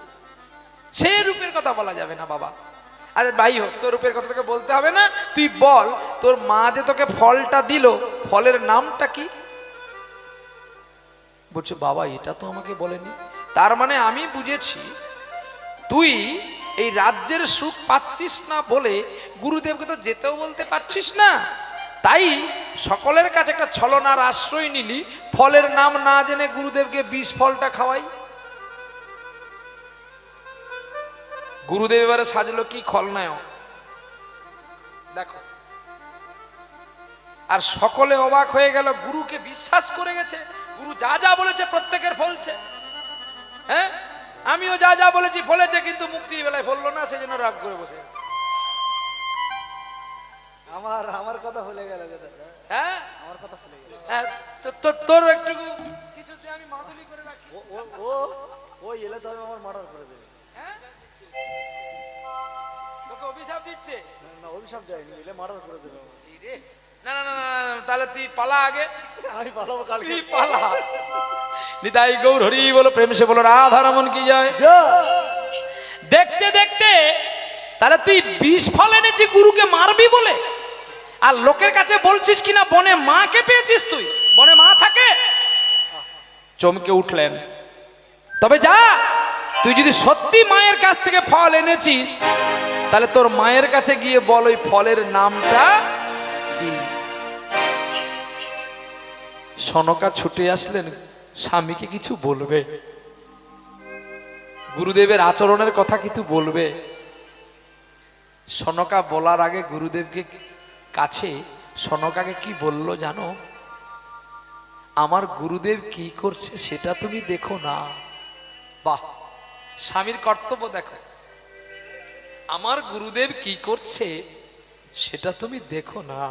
সে রূপের কথা বলা যাবে না বাবা। আরে ভাই হোক, তোর রূপের কথা তোকে বলতে হবে না, তুই বল তোর মা যে তোকে ফলটা দিল, ফলের নামটা কি? বলছে বাবা এটা তো আমাকে বলেনি। তার মানে আমি বুঝেছি তুই এই রাজ্যের সুখ পাচ্ছিস না বলে গুরুদেবকে তো যেতেও বলতে পারছিস না, তাই সকলের কাছে একটা ছলনার আশ্রয় নিলি, ফলের নাম না জেনে গুরুদেবকে বিষ ফলটা খাওয়াই। গুরুদেব এবারে সাজলো কি খলনায়ক দেখো। আর সকলে অবাক হয়ে গেল, গুরুকে বিশ্বাস করে গেছে, গুরু যা যা বলেছে প্রত্যেকের ফলছে। হ্যাঁ আমিও যা যা বলেছি ফলেছে, কিন্তু মুক্তির বেলায় ফললো না, সেই জন্য রাগ করে বসে। আমার কথা ভুলে গেল। হ্যাঁ আমার কথা ভুলে গেল। হ্যাঁ, তোর একটু কিছু আমি মাদুলি করে রাখি। ও এলে তো আমি আমার মার্ডার করে দেবে। হ্যাঁ তোকে অভিশাপ দিচ্ছে? না অভিশাপ যায়নি, এলে মার্ডার করে দেবে। এই রে, না না না না, তাহলে তুই পালা আগে। আমি পালাবো কালকে। তুই পালা। নিতাই গৌর হরি বলো, প্রেম সে বলো রাধা রমন কি যায়। দেখতে দেখতে তাহলে তুই বিষ ফল এনেছি গুরুকে মারবি বলে, আর লোকের কাছে বলছিস কিনা বনে মাকে পেয়েছিস। তুই বনে মা থাকে? চমকে উঠলেন। তবে যা, তুই যদি সত্যি মায়ের কাছ থেকে ফল এনেছিস তাহলে তোর মায়ের কাছে গিয়ে বল ওই ফলের নামটা কি। সনকা ছুটে আসলেন, স্বামীকে কিছু বলবে, গুরুদেবের আচরণের কথা কিছু বলবে। সনকা বলার আগে গুরুদেবকে কাছে সনকাকে কি বলল জানো? আমার গুরুদেব কি করছে সেটা তুমি দেখো না। বাহ, স্বামীর কর্তব্য দেখো। আমার গুরুদেব কি করছে সেটা তুমি দেখো না,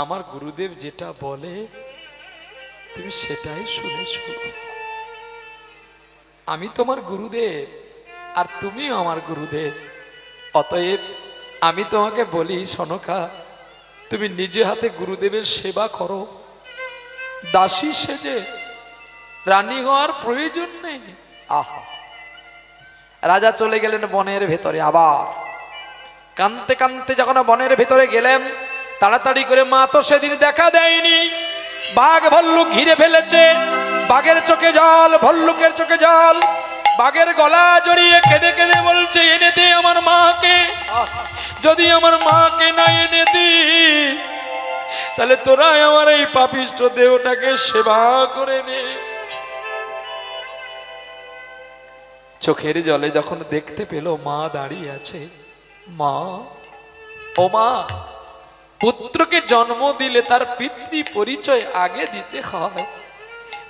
আমার গুরুদেব যেটা বলে তুমি সেটাই শুনে শোনো। আমি তোমার গুরুদেব আর তুমিও আমার গুরুদেব, অতএব আমি তোমাকে বলি সনকা, তুমি নিজে হাতে গুরুদেবের সেবা করো। দাসী সেজে রানী হওয়ার প্রয়োজন নেই। আহা, রাজা চলে গেলেন বনের ভেতরে। আবার কানতে কানতে যখন বনের ভেতরে গেলেন, তাড়াতাড়ি করে মা তো সেদিন দেখা দেয়নি। বাঘ ভল্লুক ঘিরে ফেলেছে, বাঘের চোখে জল, ভল্লুকের চোখে জল। বাঘের গলা জড়িয়ে কেঁদে কেঁদে বলছে, এনে দে আমার মাকে। যদি আমার মাকে না এনে দি, তাহলে তোরাই আমার এই পাপিষ্ঠ দেহটাকে সেবা করে নে। চোখের জলে যখন দেখতে পেল মা দাঁড়িয়ে আছে, মা, ও মা, পুত্রকে জন্ম দিলে তার পিতৃ পরিচয় আগে দিতে হয়।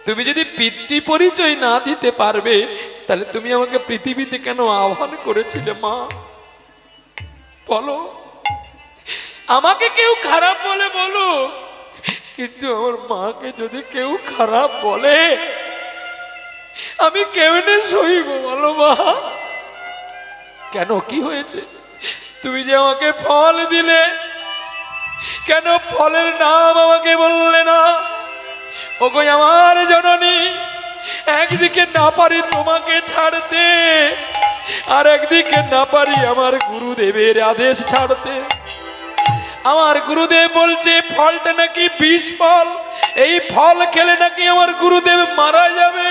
তুমি যদি পিতৃ পরিচয় না দিতে পারবে, তাহলে তুমি আমাকে পৃথিবীতে কেন আহ্বান করেছিলে মা? বলো, আমাকে কেউ খারাপ বলে বলো, কিন্তু আমার মাকে যদি কেউ খারাপ বলে আমি কেমনে সইব বলো মা? কেন, কি হয়েছে? তুমি যে আমাকে ফল দিলে, কেন ফলের নাম আমাকে বললে না? ওগো আমার জননী, একদিকে না পারি তোমাকে ছাড়তে, আর একদিকে না পারি আমার গুরুদেবের আদেশ ছাড়তে। আমার গুরুদেব বলছে ফলটা নাকি বিষ ফল, এই ফল খেলে নাকি আমার গুরুদেব মারা যাবে।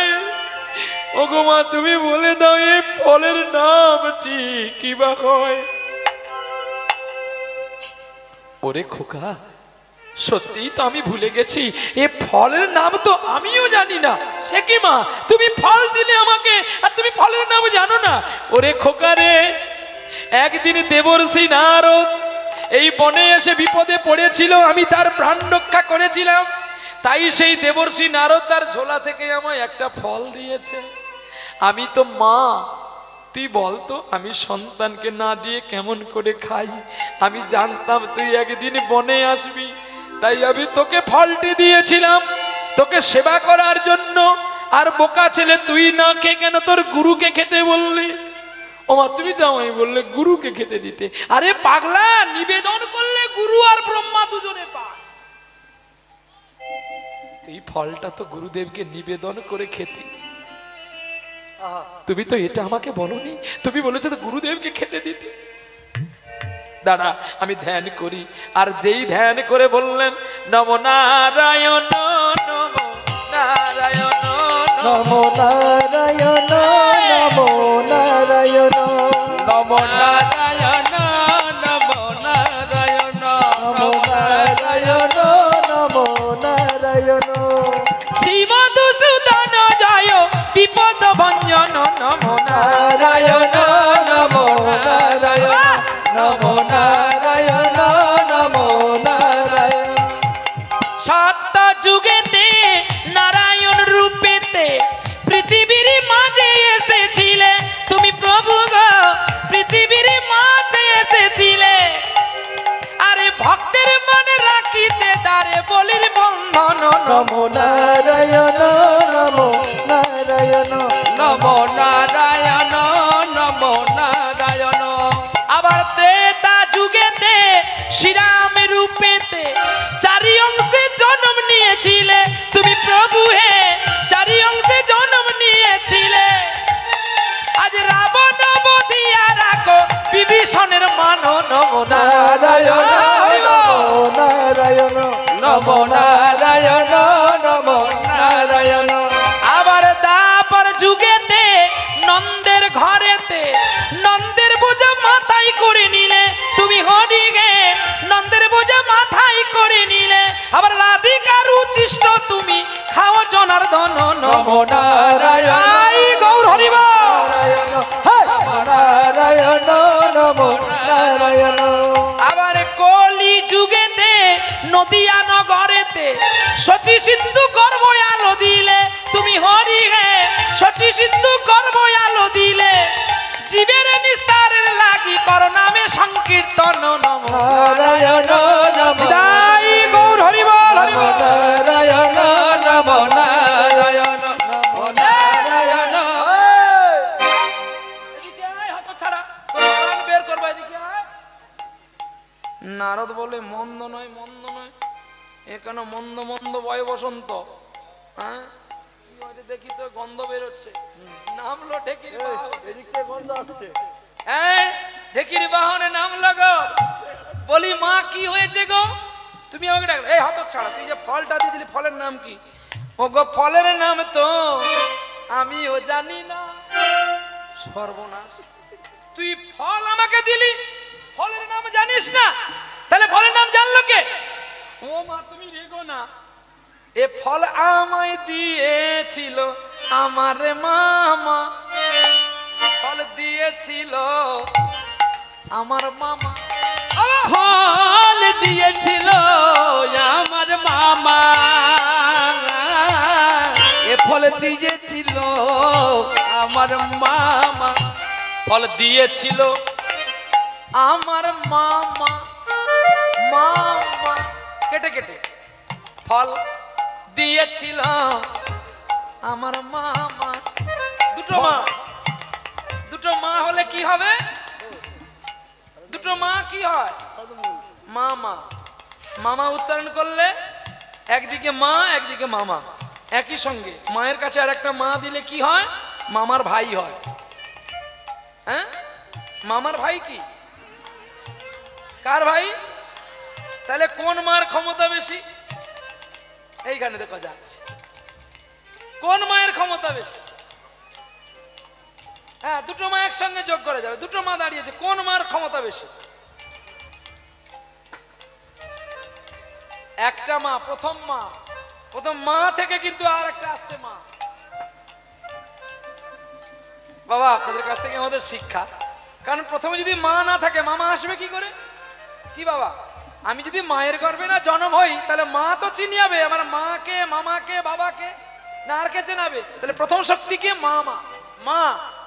ওগো মা, তুমি বলে দাও এই ফলের নাম কি বা হয়? ওরে খোকা, সত্যিই তো আমি ভুলে গেছি, এ ফলের নাম তো আমিও জানি না। সে কি মা, তুমি ফল দিলে আমাকে আর তুমি ফলের নাম জানো না? ওরে খোকা রে, একদিন দেবর্ষি নারদ এই বনে এসে বিপদে পড়েছিল, আমি তার প্রাণ রক্ষা করেছিলাম। তাই সেই দেবর্ষি নারদ তার ঝোলা থেকে আমায় একটা ফল দিয়েছে। আমি তো মা, তুই বলতো আমি সন্তানকে না দিয়ে কেমন করে খাই? আমি জানতাম তুই একদিন বনে আসবি, তাই আমি তোকে ফলটি দিয়েছিলাম তোকে সেবা করার জন্য। আর বোকা ছেলে, তুই না খেয়ে কেন তোর গুরুকে খেতে বললি? ও মা, তুমি তো আমায় বললে গুরুকে খেতে দিতে। আরে পাগলা, নিবেদন করলে গুরু আর ব্রহ্মা দুজনে পায়। এই ফলটা তো গুরুদেবকে নিবেদন করে খেতে। তুমি তো এটা আমাকে বলনি, তুমি বলেছো তো গুরুদেবকে খেতে দিতে। দাঁড়া, আমি ধ্যান করি। আর যেই ধ্যান করে বললেন নম নারায়ণ নম নারায়ণ নম নারায়ণ, নম নারায়ণ, নম নারায়ণ নম নারায়ণ নম নারায়ণ, নম নারায়ণ, শ্রীমধুসূদন জয় বিপদ ভঞ্জন নম নারায়ণ, নম নারায়ণ, নম নারায়ণ, নম নারায়ণ। সাতটা যুগেতে নারায়ণ রূপেতে পৃথিবী নমো নারায়ণ আই গৌর হরিবা নারায়ণ হ্যাঁ নারায়ণ নমো নারায়ণ আবার কলি যুগেতে নদিয়া নগরেতে সচি সিন্ধু করবো আলো দিলে তুমি হরি হে সচি সিন্ধু করবো আলো দিলে জীবের নিস্তারের লাগি কর নামে সংকীর্তন নম নারায়ণ নমো বিদায় গৌর হরিবল নমো হরিবল নারায়ণ নমো নারায়ণ নমো নারায়ণ এদিকে আয়, হতচ্ছাড়া। তোর প্রাণ বের করবো, এদিকে আয়। নারদ বলে মন্দ নয় মন্দ নয় এখানে মন্দ মন্দ বয় বসন্ত হ্যাঁ কি হয় রে দেখি তো গন্ধ বেরোচ্ছে নামলো ঢেকির বাহনে। হ্যাঁ ঢেকির বাহনে নামলো গো বলি মা কি হয়েছে গো তুমি আমাকে ডাকলে এই হতচ্ছাড়া তুই যে ফলটা দিয়ে দিলি ফলের নাম কি ও গো ফলের নাম তো আমিও জানি না সর্বনাশ তুই ফল আমাকে দিলি ফলের নাম জানিস না তাহলে ফলের নাম জানলো কে ও মা তুমি রেগো না এ ফল আমায় দিয়েছিল আমার মামা ফল দিয়েছিল আমার মামা ফল দিয়েছিল আমার মামা এ ফল দিয়েছিল আমার মামা ফল দিয়েছিল আমার মামা মামা কেটে কেটে ফল দিয়েছিল আমার মামা দুটো মা হলে কি হবে দুটো মা কি হয় মামা মামা উচ্চারণ করলে একদিকে মা একদিকে মামা একই সঙ্গে মায়ের কাছে আর একটা মা দিলে কি হয় মামার ভাই হয় হ্যাঁ মামার ভাই কি কার ভাই তাহলে কোন মার ক্ষমতা বেশি এইখানে দেখা যাচ্ছে কোন মায়ের ক্ষমতা বেশি হ্যাঁ দুটো মা একসঙ্গে যোগ করে যাবে দুটো মা দাঁড়িয়েছে কোন মার ক্ষমতা বেশি একটা মা প্রথম মা থেকে কিন্তু আর একটা আসছে মা বাবা আপনাদের কাছ থেকে আমাদের শিক্ষা কারণ প্রথমে যদি মা না থাকে মামা আসবে কি করে কি বাবা আমি যদি মায়ের গর্ভে না জন্ম হই তাহলে মা তো চিনিয়াবে আমার মাকে মামাকে বাবাকে না আর কে চেনাবে তাহলে প্রথম শক্তি কে মামা মা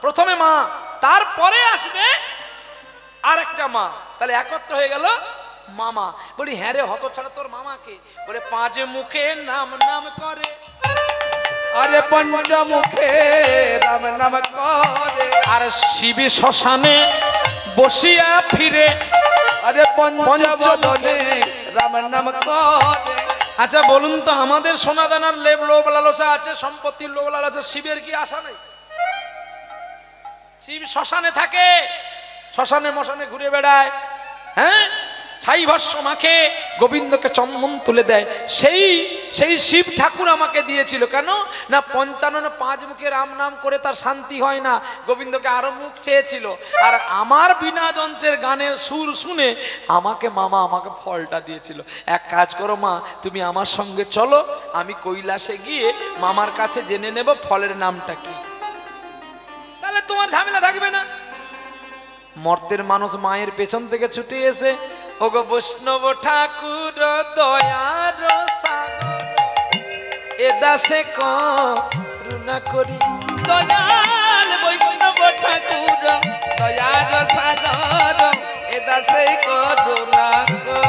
প্রথমে মা তারপরে আসবে আর একটা মা তাহলে একত্র হয়ে গেল মামা বলি হ্যাঁ রে হতচ্ছাড়া তোর মামাকে বলে পাঁচ মুখে নাম নাম করে আরে পঞ্চমুখে রাম নাম করে আর শিবি শ্মশানে বসিয়া ফিরে আরে পঞ্চবদনে রাম নাম করে আচ্ছা বলুন তো আমাদের সোনাদানার লোভ লালসা আছে সম্পত্তির লোভ লালসা শিবের কি আশা নেই শিব শ্মশানে থাকে শ্মশানে মশানে ঘুরে বেড়ায় হ্যাঁ ছাই ভস্য মাখে গোবিন্দকে চন্দন তুলে দেয় সেই শিব ঠাকুর আমাকে দিয়েছিল কেন না ৫৫ মুখে রাম নাম করে তার শান্তি হয় না গোবিন্দকে আরো মুখ চেয়েছিল আর আমার বিনা যন্ত্রের গানের সুর শুনে আমাকে মামা আমাকে ফলটা দিয়েছিল এক কাজ করো মা তুমি আমার সঙ্গে চলো আমি কৈলাসে গিয়ে মামার কাছে জেনে নেব ফলের নামটা কি তাহলে তোমার ঝামেলা থাকবে না মর্তের মানুষ মায়ের পেছন থেকে ছুটে এসে ওগো বৈষ্ণব ঠাকুর দয়ার সাগর এ দাসে করুণা করি দয়াল বৈষ্ণব ঠাকুর দয়ার সাগর এ দাসে করুণা করি